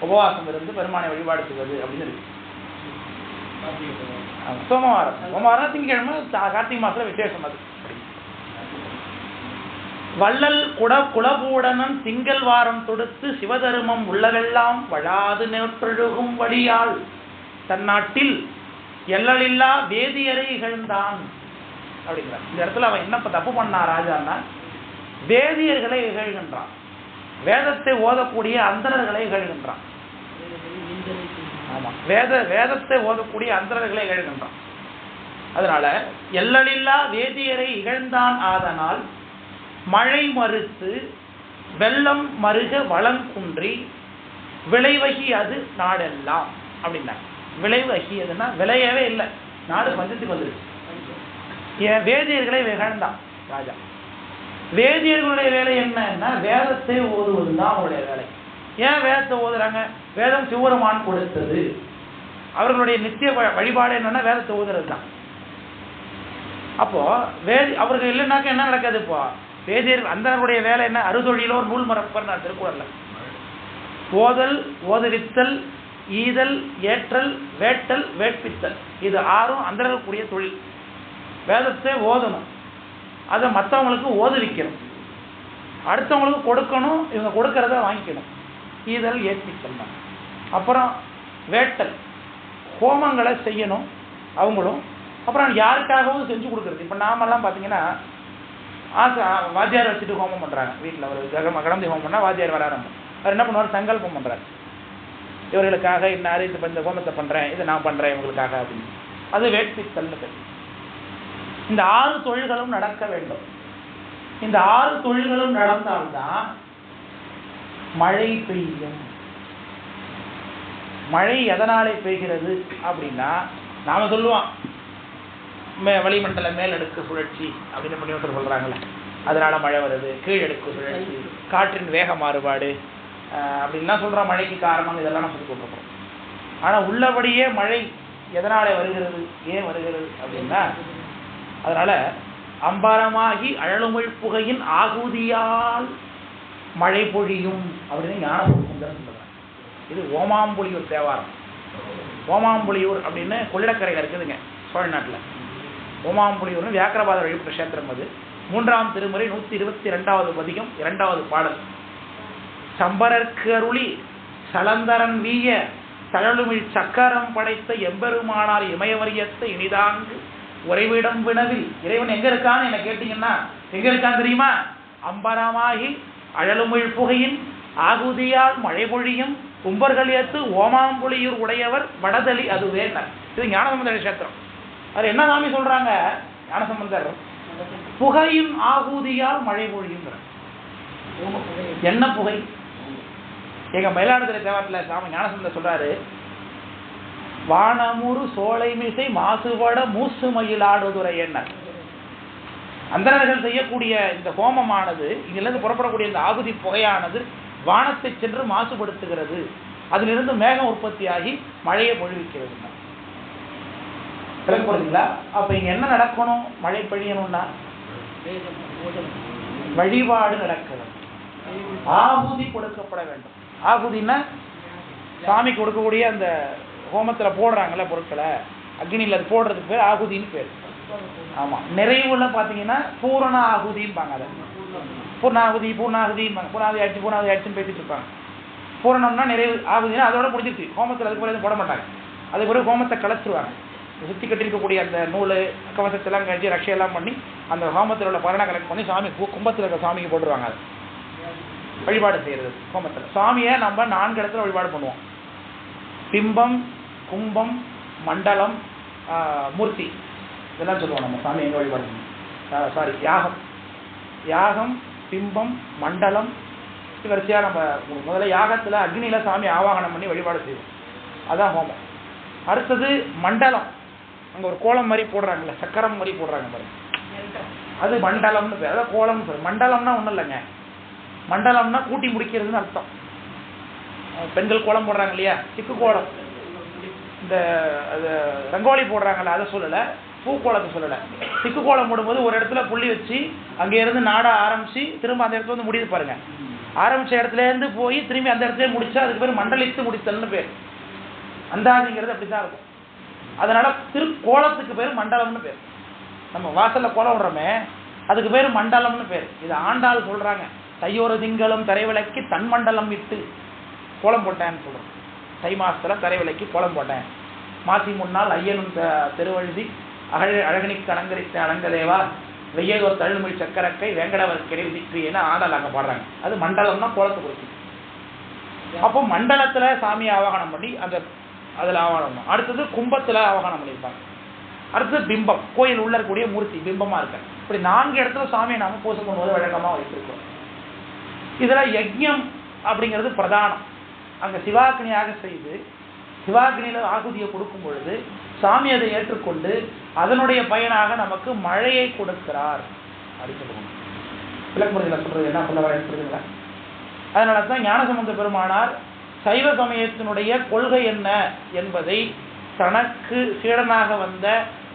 உபவாசம் இருந்து பெருமானை வழிபாடு செய்வது அப்படின்னு இருக்கு. சோமவாரம் திங்கட்கிழமை கார்த்திகை மாசத்துல விசேஷம். அது வள்ளல் குலபூடனன் திங்கள் வாரம் தொடுத்து சிவதர்மம் உள்ளவெல்லாம் வழாது நேற்றொழுகும் வழியால் தன்னாட்டில் எல்லலில்லா வேதியரை இகழ்ந்தான். அப்படிங்கிறார். இந்த இடத்துல அவன் என்ன தப்பு பண்ணா ராஜான்னா, வேதியர்களை இகழ்கின்றான், வேதத்தை ஓதக்கூடிய அந்தணர்களை இகழ்கின்றான். ஆமா, வேதத்தை ஓதக்கூடிய அந்தணர்களை இகழ்கின்றான். அதனால எல்லலில்லா வேதியரை இகழ்ந்தான் ஆதனால் மழை மறுத்து வெள்ளம் மருக வளம் குன்றி விளைவகி அது நாடெல்லாம் அப்படின்னா. விளைவகி அதுன்னா விளையவே இல்லை, நாடு பஞ்சத்துக்கு வந்துருச்சு. ஏன் வேதியர்களை இகழ்ந்தான் ராஜா. வேதியர்களுடைய வேலை என்னன்னா வேதத்தை ஓதுவது தான் அவங்களுடைய வேலை. ஏன் வேதத்தை ஓதுறாங்க? வேதம் சிவபெருமான் கொடுத்தது. அவர்களுடைய நித்திய வழிபாடு என்னன்னா வேதத்தை ஓதுறது தான். அப்போ அவர்கள் இல்லைன்னாக்க என்ன நடக்காது? இப்போ வேதியர்கள் அந்தனுடைய வேலை என்ன? அறுதொழிலோர் நூல் மரப்பர் நான் திருக்குறள்ல. ஓதல், ஓதுவித்தல், ஈதல், ஏற்றல், வேட்டல், வேட்பித்தல், இது 6 அந்தனர்களுடைய தொழில். வேதத்தை ஓதணும், அதை மற்றவங்களுக்கு ஓதுவிக்கணும், அடுத்தவங்களுக்கு கொடுக்கணும், இவங்க கொடுக்கறத வாங்கிக்கணும். ஈதல், ஏற்பித்தல் தான். அப்புறம் வேட்டல், ஹோமங்களை செய்யணும் அவங்களும். அப்புறம் யாருக்காகவும் செஞ்சு கொடுக்குறது. இப்போ நாமெல்லாம் பார்த்தீங்கன்னா வாத்தியார் வச்சுட்டு ஹோமம் பண்ணுறாங்க வீட்டில். ஒரு கடந்தி ஹோமம் பண்ணால் வாத்தியார் வர ஆரம்பம். அவர் என்ன பண்ணுவார்? சங்கல்பம் பண்ணுறாரு, இவர்களுக்காக இன்னாரு இந்த ஹோமத்தை பண்ணுறேன், இதை நான் பண்ணுறேன் இவங்களுக்காக அப்படின்னு. அது வேட்பித்தல்னு பேர். இந்த 6 தொழில்களும் நடக்க வேண்டும். இந்த 6 தொழில்களும் நடந்தால்தான் மழை பெய்யும். மழை எதனாலே பெய்கிறது அப்படின்னா, நாம சொல்லுவோம் வளிமண்டல மேலடுக்கு சுழற்சி அப்படின்னு பண்ணி ஒருத்தர் சொல்றாங்களே, அதனால மழை வருது. கீழடுக்கு சுழற்சி, காற்றின் வேக மாறுபாடு அப்படின்லாம் சொல்றோம் மழைக்கு காரணம். இதெல்லாம் சொல்லி கொடுத்துருக்கோம். ஆனா உள்ளபடியே மழை எதனாலே வருகிறது, ஏன் வருகிறது அப்படின்னா, அதனால அம்பாரமாகி அழலுமிழ் புகையின் ஆகுதியால் மழை பொழியும் அப்படின்னு ஞானசம்பந்தர் சொல்றாங்க. இது ஓமாம்புலியூர் தேவாரம். ஓமாம்புலியூர் அப்படின்னு கொள்ளிடக்கரையில் இருக்குதுங்க சோழ நாட்டில். ஓமாம்புலியூர்னு வியாக்கிரபாத வழிபட்ட கஷேத்திரம். அது 3ஆம் திருமுறை 122வது பதிகம் 2வது பாடல். சம்பரர்க்கு அருளி சலந்தரன் வீய தழலுமிழ் சக்கரம் படைத்த எம்பெருமானார் இமயவரியத்தை இனிதாங்கு உறைவிடம் வினவில். இறைவன் எங்க இருக்கான்னு என்ன கேட்டீங்கன்னா எங்க இருக்கான்னு தெரியுமா? அம்பரமாகி அழலுமிழ் புகையின் ஆகுதியால் மழை பொழியும் கும்பர்கள் ஏத்து ஓமாம்புலியூர் உடையவர் வடதலி அதுவே. இது ஞானசம்பந்தர் கஷேத்திரம். அது என்ன சாமி சொல்றாங்க ஞானசம்பந்தர்? புகையின் ஆகுதியால் மழை பொழியும். என்ன புகை? எங்க மயிலாடுதுறை தேவாரத்தில் சாமி ஞானசம்பந்தர் சொல்றாரு, வானமுறு சோலை மிசை மாசுபட மூசு மயிலாடுதுறை என்ன. அந்தணர்கள் செய்யக்கூடிய இந்த ஹோமமானது, இங்கிருந்து புறப்படக்கூடிய இந்த ஆகுதி புகையானது வானத்தை சென்று மாசுபடுத்துகிறது. அதிலிருந்து மேகம் உற்பத்தியாகி மழையை பொழிவிக்கிறது. விளக்கப்படுறீங்களா? அப்ப இங்க என்ன நடக்கணும்? மழை பெய்யணும்னா வழிபாடு நடக்கிறது, ஆகுதி கொடுக்கப்பட வேண்டும். ஆகுதின்னா சாமி கொடுக்கக்கூடிய அந்த ஹோமத்துல போடுறாங்கல்ல பொருட்களை, அக்னியில் அது போடுறதுக்கு பேர் ஆகுதின்னு பேர். ஆமா, நிறைவுல பாத்தீங்கன்னா பூரண ஆகுதின்பாங்க. அதை பூர்ணாகுதி பூர்ணாகுதின்பாங்க. பூர்ணாகுதி ஆயிடுச்சுன்னு பேசிட்டு இருப்பாங்க. பூரணம்னா நிறைவு, ஆகுதினா அதோட முடிஞ்சிருச்சு. ஹோமத்தில் அதுக்கு பிறகு போட மாட்டாங்க. அதுக்கு பிறகு ஹோமத்தை கலைச்சிருவாங்க. சுற்றி கட்டிருக்கக்கூடிய அந்த நூல் கவசத்தெல்லாம் கழிச்சு ரட்சையெல்லாம் பண்ணி அந்த ஹோமத்தில் உள்ள பலனை கலெக்ட் பண்ணி சாமி கும்பத்தில் இருக்க சாமிக்கு போட்டுருவாங்க. அது வழிபாடு செய்யறது ஹோமத்தில். சாமியை நம்ம 4 இடத்துல வழிபாடு பண்ணுவோம். பிம்பம், கும்பம், மண்டலம், மூர்த்தி, இதெல்லாம் சொல்லுவோம் நம்ம சாமி எங்கே வழிபாடு பண்ணுவோம். யாகம், யாகம், பிம்பம், மண்டலம், வரிசையாக நம்ம முதல்ல யாகத்தில் அக்னியில் சாமி ஆவாகனம் பண்ணி வழிபாடு செய்வோம். அதான் ஹோமம். அடுத்தது மண்டலம், அங்கே ஒரு கோலம் மாதிரி போடுறாங்கல்ல, சக்கரம் மாதிரி போடுறாங்க பாருங்க, அது மண்டலம்னு பேர். அதான் கோலம்னு சொல்லு. மண்டலம்னா ஒன்றும் இல்லைங்க, மண்டலம்னா கூட்டி முடிக்கிறதுன்னு அர்த்தம். பெண்கள் கோலம் போடுறாங்க இல்லையா, சிக்கு கோலம், இந்த ரங்கோலி போடுறாங்கல்ல, அதை சொல்லலை, பூக்கோளத்தை சொல்லலை. சிக்கு கோலம் போடும்போது ஒரு இடத்துல புள்ளி வச்சு அங்கே இருந்து நாட ஆரம்பிச்சு திரும்ப அந்த இடத்துல வந்து முடியுது பாருங்க. ஆரம்பிச்ச இடத்துல இருந்து போய் திரும்பி அந்த இடத்துல முடிச்சா அதுக்கு பேர் மண்டலித்து முடித்தல்னு பேர். அந்தாதிங்கிறது அப்படித்தான் இருக்கும். அதனால திருக்கோலத்துக்கு பேர் மண்டலம்னு பேர். நம்ம வாசல்ல கோலம் விடுறோமே அதுக்கு பேர் மண்டலம்னு பேர். இது ஆண்டாள் சொல்றாங்க, தையோர திங்களும் தரைவிளக்கி தன் மண்டலம் விட்டு கோலம் போட்டேன்னு சொல்றோம். தை மாசத்துல தரைவிளக்கி கோலம் போட்டேன், மாசி முன்னால் ஐயனும் திருவழுதி அழகனிக்கு அலங்கரித்த அலங்கதேவா வெய்யதோர் தழுமொழி சக்கரக்கை வேங்கடவர் கிரை விதிக்கிறியன்னு ஆடல் அங்கே பாடுறாங்க. அது மண்டலம்னா கோலத்தை குறிக்கும். அப்போ மண்டலத்துல சாமியை ஆவாகனம் பண்ணி அந்த அதில் ஆவாகனம். அடுத்தது கும்பத்துல ஆவாகனம் பண்ணியிருப்பாங்க. அடுத்தது பிம்பம், கோயில் உள்ள இருக்கக்கூடிய மூர்த்தி பிம்பமா இருக்க. இப்படி 4 இடத்துல சாமியை நாம பூஜை பண்ணுவது வழக்கமா வைத்திருக்கோம். இதுல யஜ்ஞம் அப்படிங்கிறது பிரதானம். அங்க சிவாக்னியாக செய்து சிவாக்னியில ஆகுதியை கொடுக்கும் பொழுது சாமி அதை ஏற்றுக்கொண்டு அதனுடைய பயனாக நமக்கு மழையை கொடுக்கிறார் அப்படின்னு சொல்லுவாங்க. விளக்குமுறையில் சொல்றது என்ன சொல்ல வர எடுத்துருங்களா? அதனால தான் ஞானசம்பந்த பெருமானார் சைவ சமயத்தினுடைய கொள்கை என்ன என்பதை தனக்கு சீடனாக வந்த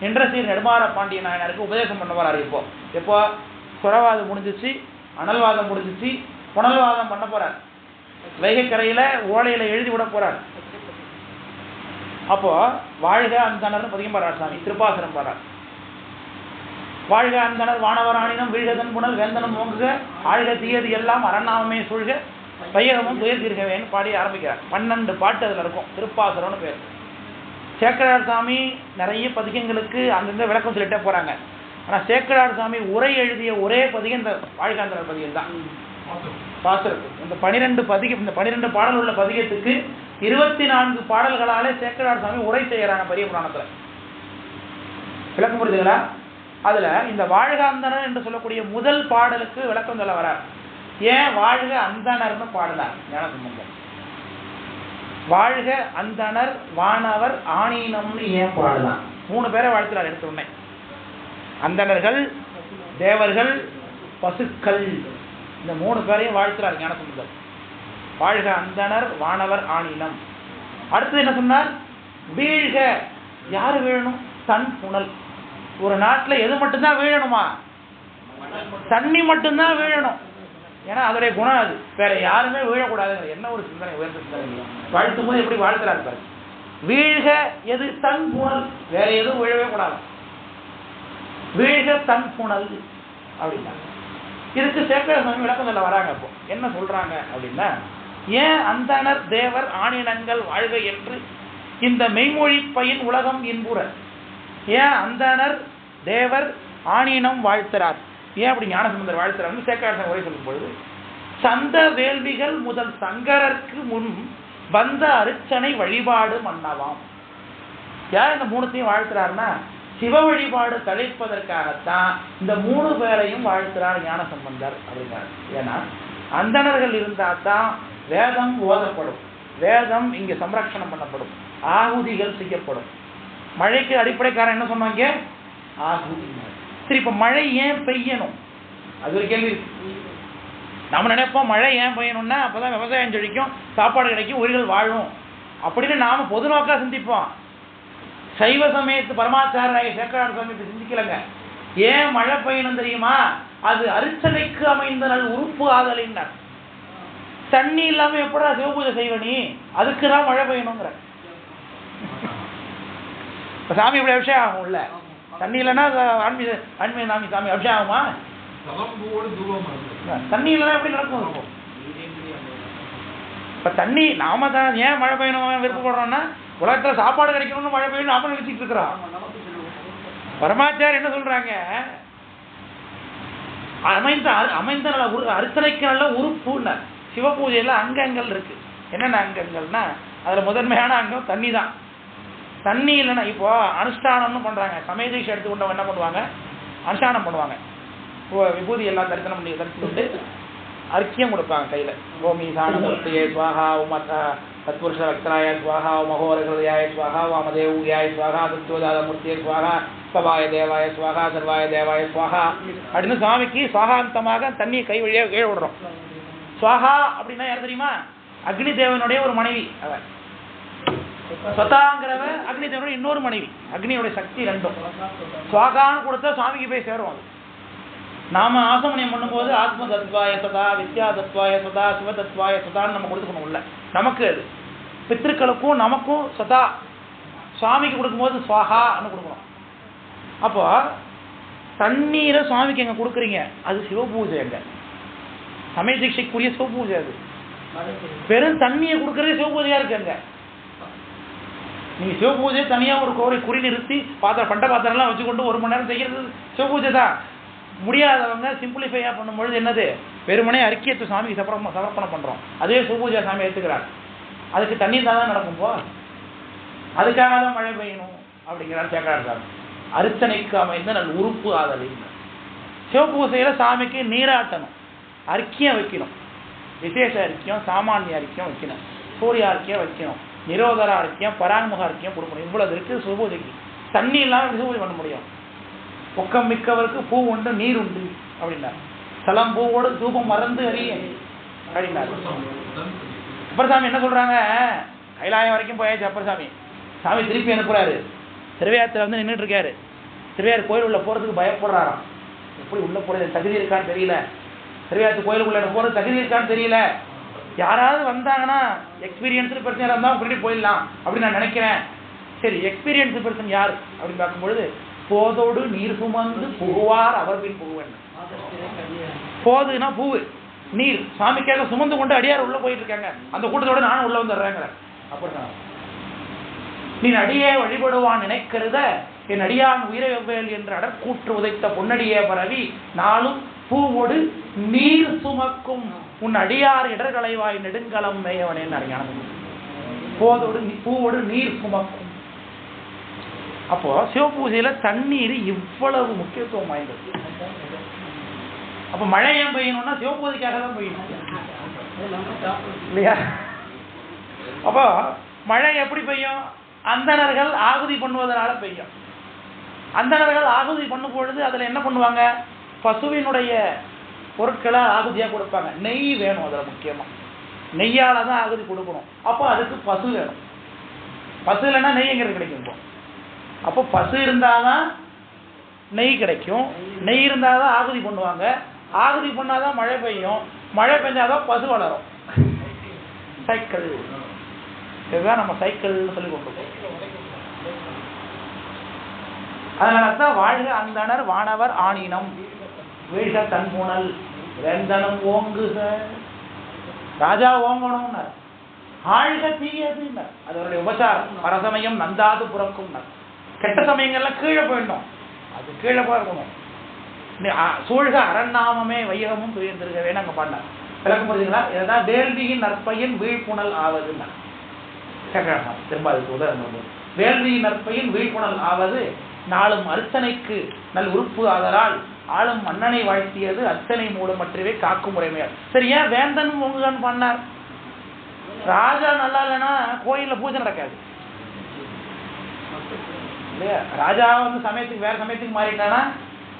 நின்றசீர் நெடுமாற பாண்டிய நாயனாருக்கு உபதேசம் பண்ண வராரு. எப்போ சுரவாதம் முடிஞ்சிச்சு, அனல்வாதம் முடிஞ்சிச்சு, புனல்வாதம் பண்ண போறார். வைகைக்கரையில ஓலையில எழுதி விட போறார். அப்போ வாழ்க அந்தணர்னு பதிகம் பாடுறார் சாமி, திருப்பாசனம் பாடுறார். வாழ்க அந்தணர் வானவராணினம் வீழ்கதன் புனல் வேந்தனம் ஓங்குக ஆழ்க தீயது எல்லாம் அரணாமே சூழ்க பையகமும் துயர் தீர்கவேன்னு பாடி ஆரம்பிக்கிறார். 12 பாட்டு அதுல இருக்கும். திருப்பாசனம்னு பேர். சேக்கடார் சாமி நிறைய பதிகங்களுக்கு அந்தந்த விளக்கம் சொல்லிட்டே போறாங்க. ஆனா சேக்கடார் சாமி உரை எழுதிய ஒரே பதிகம் இந்த வாழ்காந்தனர் பதிகம் தான். பாசுரத்து இந்த 12 பதிகம், இந்த 12 பாடல் உள்ள பதிகத்துக்கு 24 பாடல்களாலே சேக்கடார் சாமி உரை செய்யறாங்க பெரிய புராணத்துல. விளக்கம் புரியுதுங்களா? அதுல இந்த வாழ்க அந்தணர் என்று சொல்லக்கூடிய முதல் பாடலுக்கு விளக்கம் சொல்ல வரார். ஏன் வாழ்க அந்தணர்னு பாடலார் ஞானசம்பந்தர்? வாழ்க அந்தணர் வானவர் ஆணீனம்னு ஏன் பாடலாம்? 3 பேரை வாழ்த்துறார் எடுத்த உடனே. அந்தணர்கள், தேவர்கள், பசுக்கள், இந்த 3 பேரையும் வாழ்த்துறார் ஞானசம்பந்தர். வாழ்க அந்தணர் வானவர் ஆணீனம். அடுத்தது என்ன சொன்னார்? வீழ்க. யாரு வீழணும்? தன் புனல். ஒரு நாட்டுல எது மட்டும்தான் வீழணுமா? தண்ணி மட்டும்தான் வீழணும். ஏன்னா அதோடைய குணம் அது. வேற யாருமே வீழக்கூடாதுங்க. என்ன ஒரு சிந்தனை, உயர்ந்த சிந்தனை. வாழ்த்தும் போது எப்படி வாழ்த்துறாரு பாரு. வீழ்க எது? தன் புனல். வேற எதுவும் வீழவே கூடாது. வீழ்க தன் புனல் அப்படின்னா இதுக்கு சேக்கடார் சாமி விளக்கம் சொல்ல வராங்க. அப்போ என்ன சொல்றாங்க அப்படின்னா, ஏன் அந்தணர் தேவர் ஆணினங்கள் வாழ்க என்று இந்த மெய்மொழி பயின் உலகம் இன்புற ஏன் அந்தணர் தேவர் ஆணினம் வாழ்த்துறார்? ஏன் அப்படி ஞானசம்பந்தர் வாழ்த்துறாருன்னு சேக்கடார் சாமி உரை சொல்லும் பொழுது, சந்த வேள்விகள் முதல் சங்கரருக்கு முன் வந்த அர்ச்சனை வழிபாடு மன்னவாம். ஏன் இந்த 3த்தையும் வாழ்த்துறாருன்னா, சிவ வழிபாடு தழைப்பதற்காகத்தான் இந்த 3 பேரையும் வாழ்த்துறார் ஞானசம்பந்தர் அப்படிங்கிறார். ஏன்னா அந்தணர்கள் இருந்தால் தான் வேதம் ஓதப்படும், வேதம் இங்கே சம்ரட்சணம் பண்ணப்படும், ஆகுதிகள் செய்யப்படும். மழைக்கு அடிப்படை காரணம் என்ன சொன்னாங்க? ஆகுதி. சரி, இப்ப மழை ஏன் பெய்யணும்? அது ஒரு கேள்வி. நம்ம நினைப்போம் மழை ஏன் பெய்யணும்னா அப்பதான் விவசாயம் செழிக்கும், சாப்பாடு கிடைக்கும், உயிர்கள் வாழும் அப்படின்னு நாம பொது நோக்கா சிந்திப்போம். சைவ சமயத்து பரமாச்சாரிய சேக்கடார் சாமி சிந்திக்கலங்க. ஏன் மழை பெய்யணும் தெரியுமா? அது அர்ச்சனைக்கு அமைந்த நல் உறுப்பு ஆதலின்னார். தண்ணி இல்லாம எப்படா சிவபூஜை செய்வ நீ? அதுக்குதான் மழை பெய்யணுங்கிற. சாமி இப்படி அபிஷேகம் ஆகும்ல, தண்ணி இல்லைன்னா ஆன்மீக சாமி அபிஷேகம் ஆகுமா? தண்ணி இல்லைன்னா எப்படி நடக்கும்? இப்ப தண்ணி நாம தான் ஏன் மழை பெய்யணும் விருப்பப்படுறோம்னா, உலகத்துல சாப்பாடு கிடைக்கணும்னு மழை பெய்யணும் நாம நினைச்சிட்டு இருக்கிறோம். பரமாச்சாரியர் என்ன சொல்றாங்க? அமைந்த அர்ச்சனைக்கு நல்ல உறுப்புன்னு சிவபூஜையில அங்கங்கள் இருக்கு. என்னென்ன அங்கங்கள்னா, அதுல முதன்மையான அங்கம் தண்ணி தான். தண்ணி இல்லைன்னா இப்போ அனுஷ்டானம்னு பண்றாங்க. சமய தீட்சை எடுத்துக்கொண்டவங்க என்ன பண்ணுவாங்க? அனுஷ்டானம் பண்ணுவாங்க. விபூதி எல்லாம் தரிசனம் அர்க்கியம் கொடுப்பாங்க கையில. ஓமி சாணமூர்த்தியே ஸ்வாஹா, உமத தத்புருஷ ரக்தராய ஸ்வாஹா, மகோரகிருதயாய ஸ்வாஹா, வாமதேவ்யாய ஸ்வாஹா, தத்துவதாதமூர்த்தியே ஸ்வாஹா, சவாய தேவாய ஸ்வாஹா, சர்வாய தேவாய ஸ்வாஹா அப்படின்னு சுவாமிக்கு சுவாகாந்தமாக தண்ணியை கை வழியாக கீழே விடுறோம். ஸ்வாஹா அப்படின்னா யார் தெரியுமா? அக்னி தேவனுடைய ஒரு மனைவி. அவன் சதாங்கிறவ அக்னி தேவனுடைய இன்னொரு மனைவி. அக்னியோட சக்தி ரெண்டும். ஸ்வாகான்னு கொடுத்தா சுவாமிக்கு போய் சேரும். அது நாம ஆசமனியம் பண்ணும்போது ஆத்ம தத்வாய சதா, வித்யா தத்வாய சதா, சிவ தத்வாய சதான்னு நம்ம கொடுத்துக்கணும் உள்ள. நமக்கு அது பித்திருக்களுக்கும் நமக்கும் சதா. சுவாமிக்கு கொடுக்கும்போது ஸ்வாஹான்னு கொடுக்கணும். அப்போ தண்ணீரை சுவாமிக்கு எங்க கொடுக்குறீங்க? அது சிவபூஜை. எங்க சமய தீட்சைக்குரிய சிவபூஜை. அது வெறும் தண்ணியை கொடுக்கறதே சிவபூஜையா இருக்கு. அங்க நீங்கள் சிவபூஜை தனியாக ஒரு கோவில் குறி நிறுத்தி பண்ட பாத்திரம்லாம் வச்சுக்கொண்டு 1 மணி நேரம் செய்கிறது சிவபூஜை தான். முடியாதவங்க சிம்பிளிஃபையாக பண்ணும்பொழுது என்னது, வெறுமனே அறிக்கையத்தை சாமிக்கு சமர்ப்பணம் பண்ணுறோம். அதுவே சிவபூஜை சாமி எடுத்துக்கிறாங்க. அதுக்கு தண்ணி தான் நடக்கும் போ, அதுக்காக தான் மழை பெய்யணும் அப்படிங்கிறார் சேக்கரார் சாமி. அர்ச்சனைக்கு அமைந்த நல்ல உறுப்பு ஆதலின். சிவபூசையில் சாமிக்கு நீராட்டணும், அர்க்கியம் வைக்கணும், விசேஷ அர்க்கியம், சாமானிய அர்க்கியம் வைக்கணும், சூரிய அர்க்கியம் வைக்கணும், நிரோதர அர்க்கியம், பரான்முக அர்க்கியம் கொடுக்கணும். இவ்வளவு இருக்குது சிவபூஜைக்கு. தண்ணி இல்லாமல் சிவபூஜை பண்ண முடியும். பொக்கம் மிக்கவருக்கு பூ உண்டு நீர் உண்டு அப்படின்னார். சலம் பூவோடு தூபம் மறந்து அறிய அப்படின்னார். அப்பர்சாமி என்ன சொல்றாங்க, கைலாயம் வரைக்கும் போயாச்சு அப்பர்சாமி. சாமி திருப்பி அனுப்புறாரு. திருவையாத்துல வந்து நின்றுட்டு இருக்காரு. திருவையார் கோயில் உள்ள போறதுக்கு பயப்படுறாராம். எப்படி உள்ள போறது தகுதி இருக்கான்னு தெரியல, திருவையாத்து கோயிலுக்குள்ள போறது தகுதி இருக்கான்னு தெரியல. யாராவது வந்தாங்கன்னா எக்ஸ்பீரியன்ஸ்டு பர்சன் இருந்தால் முன்னாடி போயிடலாம் அப்படின்னு நான் நினைக்கிறேன். சரி, எக்ஸ்பீரியன்ஸ்டு பர்சன் யார் அப்படின்னு பார்க்கும்பொழுது, போதோடு நீர் சுமந்து புகுவார் அவர் பின் புகுவன். போதுன்னா பூவு, நீர் சாமிக்காக சுமந்து கொண்டு அடியார் உள்ள போயிட்டு இருக்காங்க. அந்த கூட்டத்தோட நானும் உள்ள வந்துடுறேங்கிற. அப்படிதான் நீ அடியே வழிபடுவான் நினைக்கிறத என் அடியான் உயிரை வெவ்வேல் என்று அடற்கூற்று உதைத்த பொன்னடியே பரவி நாளும் பூவோடு நீர் சுமக்கும் உன் அடியார் இடர்களைவாய் நெடுங்கலம் மேயவனே அறிஞானம். போதோடு பூவோடு நீர் சுமக்கும். அப்போ சிவபூஜையில தண்ணீர் இவ்வளவு முக்கியத்துவம் வாய்ந்தது. அப்ப மழை ஏன் பெய்யணும்னா சிவபூஜைக்காக தான் பெய்யணும் இல்லையா? அப்போ மழை எப்படி பெய்யும்? அந்தணர்கள் ஆகுதி பண்ணுவதனால பெய்யும். அந்தணர்கள் ஆகுதி பண்ணும் பொழுது அதுல என்ன பண்ணுவாங்க, பசுவினுடைய பொருட்களை ஆகுதியா கொடுப்பாங்க. நெய் வேணும், அதுல முக்கியமா நெய்யால தான் ஆகுதி கொடுக்கணும். அப்போ அதுக்கு பசு வேணும். பசு இல்லைன்னா நெய் எங்க கிடைக்கும்? இப்போ அப்போ பசு இருந்தாதான் நெய் கிடைக்கும். நெய் இருந்தாதான் ஆகுதி பண்ணுவாங்க. ஆகுதி பண்ணாதான் மழை பெய்யும். மழை பெஞ்சாதான் பசு வளரும். சைக்கிள், இதுதான் நம்ம சைக்கிள்னு சொல்லி கொண்டிருக்கோம். அதனாலதான் வாழ்க அந்தணர் வானவர் ஆணினம் வீழ்க தன்புணல் வேந்தனம் ஓங்குக. ராஜா ஓங்கணும்னார், ஆழ்க தீயதுன்னார். அது அவருடைய உபசாரம். பரசமயம் நந்தாது புறக்கும். கெட்ட சமயங்கள்லாம் கீழே போயிடணும், அது கீழே போகணும். சூழ்க அரண்நாமமே வையகமும் துயர்ந்திருக்கவே நாங்கள் பாடினார். விளக்கம் புரியுதுங்களா? இதுதான் வேள்வியின் நற்பையின் வீழ்ப்புணல் ஆவதுன்னா கேட்கலாம். திரும்ப அதுக்கு உதாரணம், வேள்வியின் நற்பையின் வீழ்ப்புணல் ஆவது நாளும் அர்ச்சனைக்கு நல் உறுப்பு ஆதலால் ஆளும் மன்னனை வாழ்த்தியது அர்ச்சனை மூலமற்றவே காக்கும் முறைமையார். சரி, ஏன் வேந்தனும் உங்கன்னு பண்ணார்? ராஜா நல்லா இல்லைன்னா கோயில்ல பூஜை நடக்காது இல்லையா? ராஜா வந்து சமயத்துக்கு வேற சமயத்துக்கு மாறிட்டானா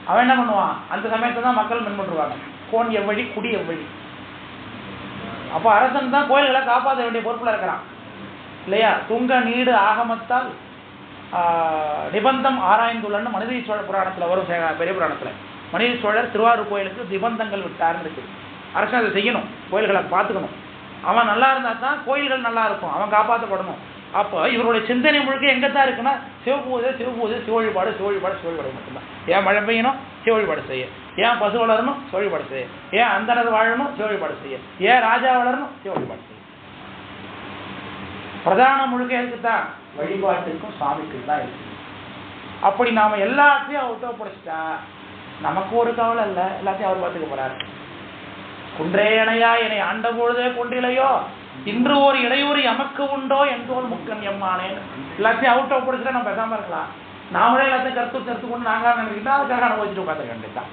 அவன் என்ன பண்ணுவான்? அந்த சமயத்தை தான் மக்கள் மென்பற்றுவாங்க. கோன் எவ்வழி குடி எவ்வழி. அப்போ அரசன் தான் கோயில்களை காப்பாற்ற வேண்டிய பொறுப்புல இருக்கிறான் இல்லையா? துங்க நீடு ஆகமத்தால் நிபந்தம் ஆராய்ந்துள்ளன்னு மனித சோழ புராணத்துல வரும். பெரிய புராணத்துல மனித சோழர் திருவாரூர் கோயிலுக்கு நிபந்தங்கள் விட்டாருன்னு இருக்கு. அரசன் அதை செய்யணும், கோயில்களை பார்த்துக்கணும். அவன் நல்லா இருந்தா தான் கோயில்கள் நல்லா இருக்கும், அவன் காப்பாற்றப்படணும். அப்போ இவருடைய சிந்தனை முழுக்க எங்கத்தான் இருக்குன்னா சிவபூஜை சிவபூஜை சிவ வழிபாடு சிவ வழிபாடு சிவ வழிபாடு மட்டும்தான். ஏன் மழை பெய்யணும்? சிவ வழிபாடு செய்ய. ஏன் பசு வளரணும்? சிவ வழிபாடு செய்ய. ஏன் அந்தனர் வாழணும்? சிவ வழிபாடு செய்ய. ஏன் ராஜா வளரணும்? சிவ வழிபாடு செய்ய. பிரதான முழுக்க இருக்குதான் வழிபாட்டுக்கும் சுவாமிக்கும் தான் இருக்கு. அப்படி நாம எல்லாத்தையும் அவர் உத்தவப்படுத்திட்டா நமக்கு ஒரு கவலை இல்லை, எல்லாத்தையும் அவர் பார்த்துக்க போறாரு. குன்றே இணையா என்னை ஆண்ட பொழுதே கொன்றிலையோ இன்று ஒரு இடையூறு எமக்கு உண்டோ என்றோல் முக்கன் எம்மானேன்னு எல்லாத்தையும் அவுட் ஒப்படைச்சுட்டா நம்ம பேசாம இருக்கலாம். நாமளே எல்லாத்தையும் கருத்து கொண்டு நாங்களா நினைக்கிட்டா அதுக்காக அனுபவிச்சுட்டு உட்காந்துக்க வேண்டியதுதான்.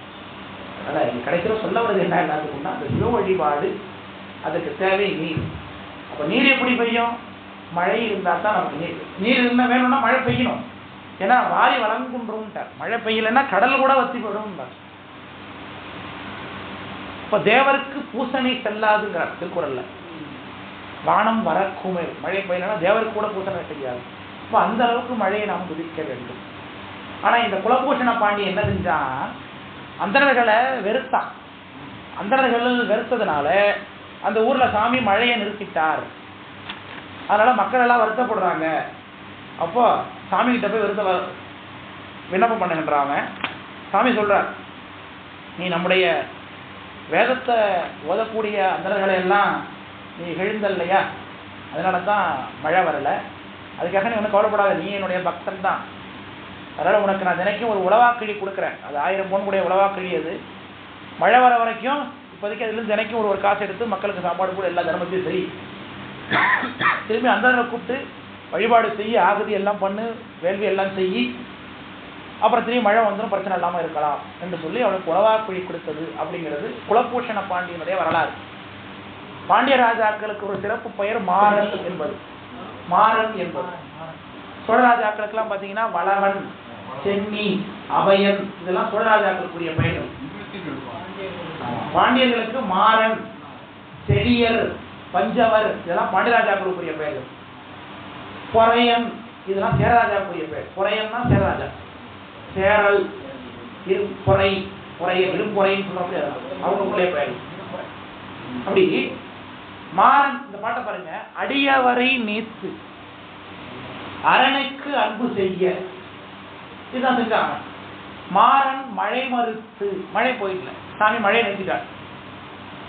அதான் இங்க கிடைக்கிற சொல்ல வருது என்ன எல்லாத்துக்குன்னா அந்த சிவ வழிபாடு, அதுக்கு தேவை நீர். அப்ப நீர் எப்படி பெய்யும்? மழை இருந்தா தான் நமக்கு நீர். நீர் இருந்தா வேணும்னா மழை பெய்யணும். ஏன்னா வாரி வழங்குன்றோம்ட்டார். மழை பெய்யலைன்னா கடல் கூட வத்தி போயிடும். இப்ப தேவருக்கு பூசணி செல்லாதுங்கிறார் திருக்குறள்ல. வானம் வரக்குமே, மழை பெய்யலைன்னா தேவருக்கு கூட பூசணை செய்யாது. இப்போ அந்த அளவுக்கு மழையை நாம் குதிக்க வேண்டும். ஆனா இந்த குலபூஷண பாண்டி என்ன செஞ்சா, அந்தணர்களை வெறுத்தான். அந்தணர்கள் வெறுத்ததுனால அந்த ஊர்ல சாமி மழையை நிறுத்திட்டார். அதனால மக்கள் எல்லாம் வருத்தப்படுறாங்க. அப்போ சாமி கிட்ட போய் விண்ணப்பம் பண்ணுகின்றாங்க. சாமி சொல்றார், நீ நம்முடைய வேதத்தை ஓதக்கூடிய அந்தணர்களை எல்லாம் நீ எழுந்தல்லையா, அதனால தான் மழை வரல. அதுக்காக நீ ஒன்றும் கவலைப்படாத, நீ என்னுடைய பக்தன் தான். அதனால் உனக்கு நான் தினைக்கும் ஒரு உழவாக்கிழி கொடுக்குறேன். அது 1000 பொன் கூடிய உழவாக்கிழி. அது மழை வர வரைக்கும் இப்போதைக்கு அதுலேருந்து தினைக்கும் ஒரு காசு எடுத்து மக்களுக்கு சாப்பாடு கூட எல்லா தர்மத்தையும் செய். திரும்பி அந்த கூப்பிட்டு வழிபாடு செய்ய, ஆகுதி எல்லாம் பண்ணு, வேள்வி எல்லாம் செய். அப்புறம் திரும்பி மழை வந்துடும், பிரச்சனை இல்லாமல் இருக்கலாம் என்று சொல்லி அவனுக்கு உழவாக்குழி கொடுத்தது அப்படிங்கிறது குலபூஷண பாண்டியனுடைய வரலாறு. பாண்டிய ராஜாக்களுக்கு ஒரு சிறப்பு பெயர் மாறன் என்பது. மாறன் என்பது சோழ ராஜாக்களுக்கெல்லாம் பார்த்தீங்கன்னா வளவன், சென்னி, அபயன் இதெல்லாம் சோழ ராஜாக்களுக்குரிய பெயர்கள். பாண்டியர்களுக்கு மாறன், செடியர், பஞ்சவர் இதெல்லாம் பாண்டியராஜாக்களுக்குரிய பெயர்கள். பொறையன் இதெல்லாம் சேரராஜாவுக்குரிய பெயர். பொறையன்னா சேரராஜா. சேரல், பொறை, பொறையன், இரும்பொறைன்னு சொல்ல அவங்களுக்குள்ளே பெயர். அப்படி மாறன் இந்த பாட்டை பாருங்க. அடியவரை நீத்து அரணுக்கு அன்பு செய்ய, இதுதான் செஞ்சாங்க. மாறன் மழை மறுத்து, மழை போயிடல, சாமி மழையை நிறுத்திட்டார்.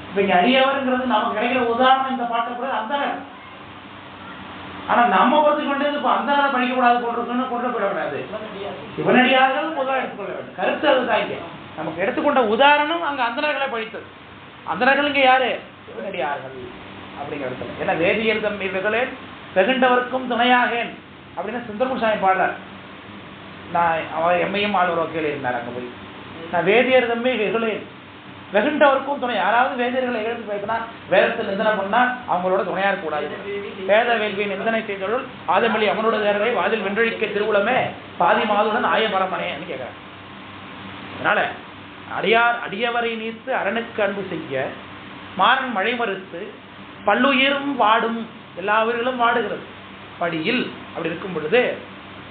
இப்ப இங்க அடியவருங்கிறது நமக்கு கிடைக்கிற உதாரணம் இந்த பாட்டை கூட அந்தனர். ஆனா நம்ம பொறுத்து கொண்டு இப்ப அந்தனர் படிக்க கூடாது போட்டிருக்குன்னு கொண்டு போயிடக்கூடாது. சிவனடியார்கள் பொதுவாக எடுத்துக்கொள்ள வேண்டும். கருத்து அதுதான். இங்க நமக்கு எடுத்துக்கொண்ட உதாரணம் அங்க அந்தனர்களை படித்தது. அந்தனர்கள் இங்க யாரு? சிவனடியார்கள் அப்படிங்கிறது. ஏன்னா வேதியர் தம்பி வெகுளேன் வெகுண்டவருக்கும் துணையாகேன் அப்படின்னு சுந்தரமுசாமி பாடுறார். நான் அவர் எம்மையும் ஆளுநர் வகையில் இருந்தார். அங்கே போய் நான் வேதியர் தம்பி வெகுளேன் வெகுண்டவருக்கும் துணை. யாராவது வேதியர்களை எழுதி பேசினா, வேதத்தில் நிந்தனை பண்ணா அவங்களோட துணையா இருக்கக்கூடாது. வேத வேள்வியை நிந்தனை செய்தவர்கள் ஆதமொழி அவனோட தேரரை வாதில் வென்றழிக்க திருவுளமே பாதி மாதுடன் ஆய பரமனேன்னு கேட்கிறார். அதனால அடியவரை நீத்து அரணுக்கு அன்பு செய்ய, மாறன் மழை மறுத்து பல்லுயிரும் வாடும், எல்லா உயிர்களும் வாடுகிறது படியில். அப்படி இருக்கும் பொழுது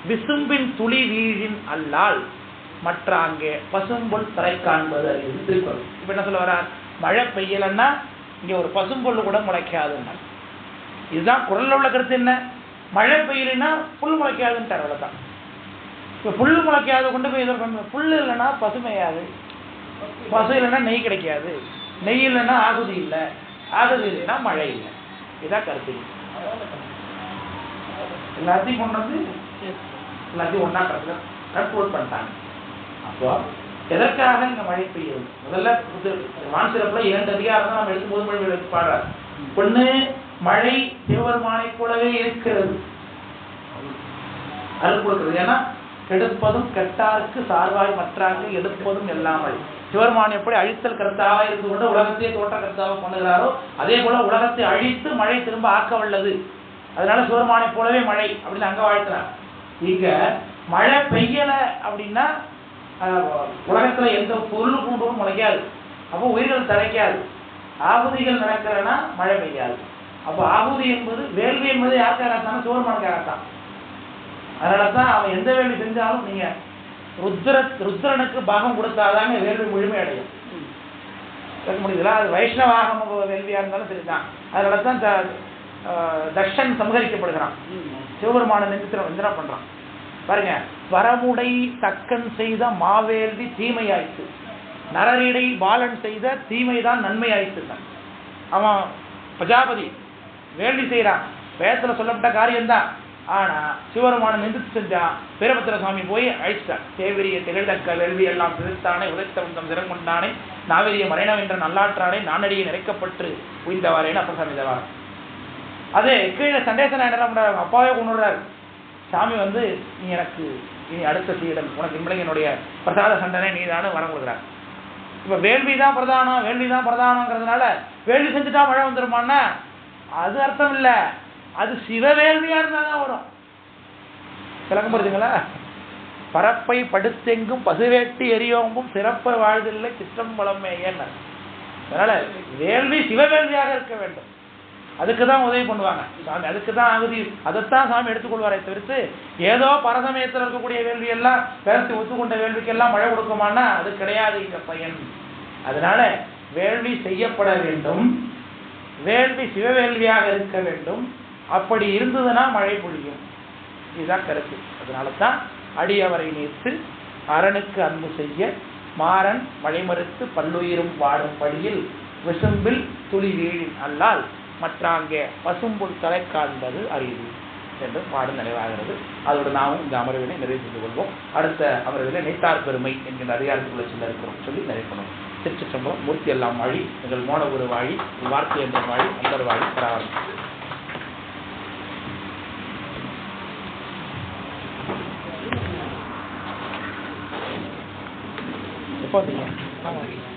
விசும்பின் துளி வீழின் அல்லால் மற்ற அங்கே பசும்பொல் தரை காண்பது அறிவு திருக்குறள். இப்ப என்ன சொல்ல வர்றார்? மழை பெய்யலன்னா இங்க ஒரு பசும்பொல் கூட முளைக்காதுன்னா. இதுதான் குரல்ல உள்ள கருத்து. என்ன? மழை பெய்யலைன்னா புல் முளைக்காதுன்ட்டார். அவ்வளவுதான். இப்ப புல் முளைக்காது கொண்டு போய் எதிர்ப்பு. புல் இல்லைன்னா பசுமையாது, பசு இல்லைன்னா நெய் கிடைக்காது, நெய் இல்லைன்னா ஆகுதி இல்லை, ஆகுதி இல்லைன்னா மழை இல்லை. இதுதான் கருத்து. எல்லாத்தையும் கொண்டு வந்து எல்லாத்தையும் ஒன்னா கண்ட்ரோல் பண்ணிட்டாங்க. அப்போ எதற்காக இந்த மழை பெய்யுது? முதல்ல வான் சிறப்புல 2 அதிகாரம் தான் நம்ம எடுத்து முதல் எடுத்து பாடுறாரு. பொண்ணு மழை சிவபெருமானை போலவே இருக்கிறது, அருள் கொடுக்கிறது. ஏன்னா கெடுப்பதும் கெட்டாருக்கு சார்பாய் மற்றாருக்கு எடுப்பதும் எல்லாமல். சிவபெருமான் எப்படி அழித்தல் கருத்தாக இருந்து கொண்டு உலகத்தையே தோற்ற கருத்தாக பண்ணுகிறாரோ, அதே போல உலகத்தை அழித்து மழை திரும்ப ஆக்க வல்லது. அதனால சிவபெருமானை போலவே மழை அப்படின்னு அங்க வாழ்த்துறார். இங்க மழை பெய்யல அப்படின்னா உலகத்துல எந்த பொருள் கூண்டும் முளைக்காது, அப்போ உயிர்கள் தழைக்காது. ஆகுதிகள் நடக்கிறன்னா மழை பெய்யாது. அப்போ ஆகுதி என்பது வேள்வி என்பது யாருக்காகத்தான்? சிவபெருமானுக்காகத்தான். அதனாலதான் அவன் எந்த வேள்வி செஞ்சாலும் நீங்க ருத்ரனுக்கு பாகம் கொடுத்தாதாங்க வேள்வி முழுமை அடையும். கேட்க முடியுதுல? அது வைஷ்ணவாகம வேள்வியா இருந்தாலும் சரிதான். அதனாலதான் தக்ஷன் சம்ஹரிக்கப்படுகிறான். சிவபெருமான நிந்திர பண்றான் பாருங்க. வரமுடை தக்கன் செய்த மாவேள்வி தீமையாயிற்று, நரரிடை பாலன் செய்த தீமைதான் நன்மையாயிற்று. அவன் பிரஜாபதி வேள்வி செய்யறான், வேதத்துல சொல்லப்பட்ட காரியம்தான். ஆனா சிவபெருமான நிந்தித்து செஞ்சான். வீரபத்திர சுவாமி போய் அழிச்சிட்டான். தேவரிய திகழ்தக்க வேள்வி எல்லாம் பிரித்தானே உதைத்த வந்தம் திறங்கொண்டானே நாவெரிய மறைனம் என்ற நல்லாற்றானே நானடியை நிறைக்கப்பட்டு உயிர்ந்தவாரேன்னு அப்ப சாமி தவார். அதே கீழே சண்டேசன் என்ன பண்றாரு? அப்பாவே கொண்டுறாரு. சாமி வந்து நீ எனக்கு இனி அடுத்த சீடன், உனக்கு இம்பளையனுடைய பிரசாத சண்டனை நீ தானே வரம் கொடுக்குறார். இப்ப வேள்விதான் பிரதானம், வேள்விதான் பிரதானங்கிறதுனால வேள்வி செஞ்சுட்டா மழை வந்துருமான்னா அது அர்த்தம் இல்ல. அது சிவ வேள்வியா இருந்தாதான் வரும். விளக்கம் புரியுதுங்களா? பரப்பை படுத்தெங்கும் பசுவேட்டி எரியோம்பும் சிறப்பை வாழ்தில்லை சிற்றம் வளமேயன். அதனால வேள்வி சிவவேள்வியாக இருக்க வேண்டும். அதுக்கு தான் உதவி பண்ணுவாங்க சாமி, அதுக்கு தான் ஆகுதி, அதைத்தான் சாமி எடுத்துக்கொள்வாரை தவிர்த்து ஏதோ பரசமயத்தில் இருக்கக்கூடிய வேள்வி எல்லாம் பேரத்தை ஒத்துக்கொண்ட வேள்விக்கெல்லாம் மழை கொடுக்குமானா அது கிடையாது இங்க பயன். அதனால வேள்வி செய்யப்பட வேண்டும், வேள்வி சிவவேள்வியாக இருக்க வேண்டும். அப்படி இருந்ததுன்னா மழை பொழியும். இதுதான் கருத்து. அதனால தான் அடியவரை நீத்து அரணுக்கு அன்பு செய்ய, மாறன் மழை மறுத்து பல்லுயிரும் வாடும் படியில் விசும்பில் துளி வீழின் அல்லால் மற்றாங்கே பசும்புல் தலை காண்பது அறிவு. என்று பாடல் நிறைவாகிறது. அதோடு நாமும் இந்த அமர்வினை நிறைவு செய்து கொள்வோம். அடுத்த அமர்விலே நெய்த்தார் பெருமை என்கின்ற அதிகாரத்துக்குள்ள செல்ல இருக்கிறோம் சொல்லி நிறைவு பண்ணுவோம். திருச்சிற்றம்பலம். மூர்த்தி எல்லாம் வாழி, எங்கள் மோனகுரு வாழி, வார்த்தை என்ற வாழி, அந்தர் வாழி, பராவரம். எப்போ வந்தீங்க?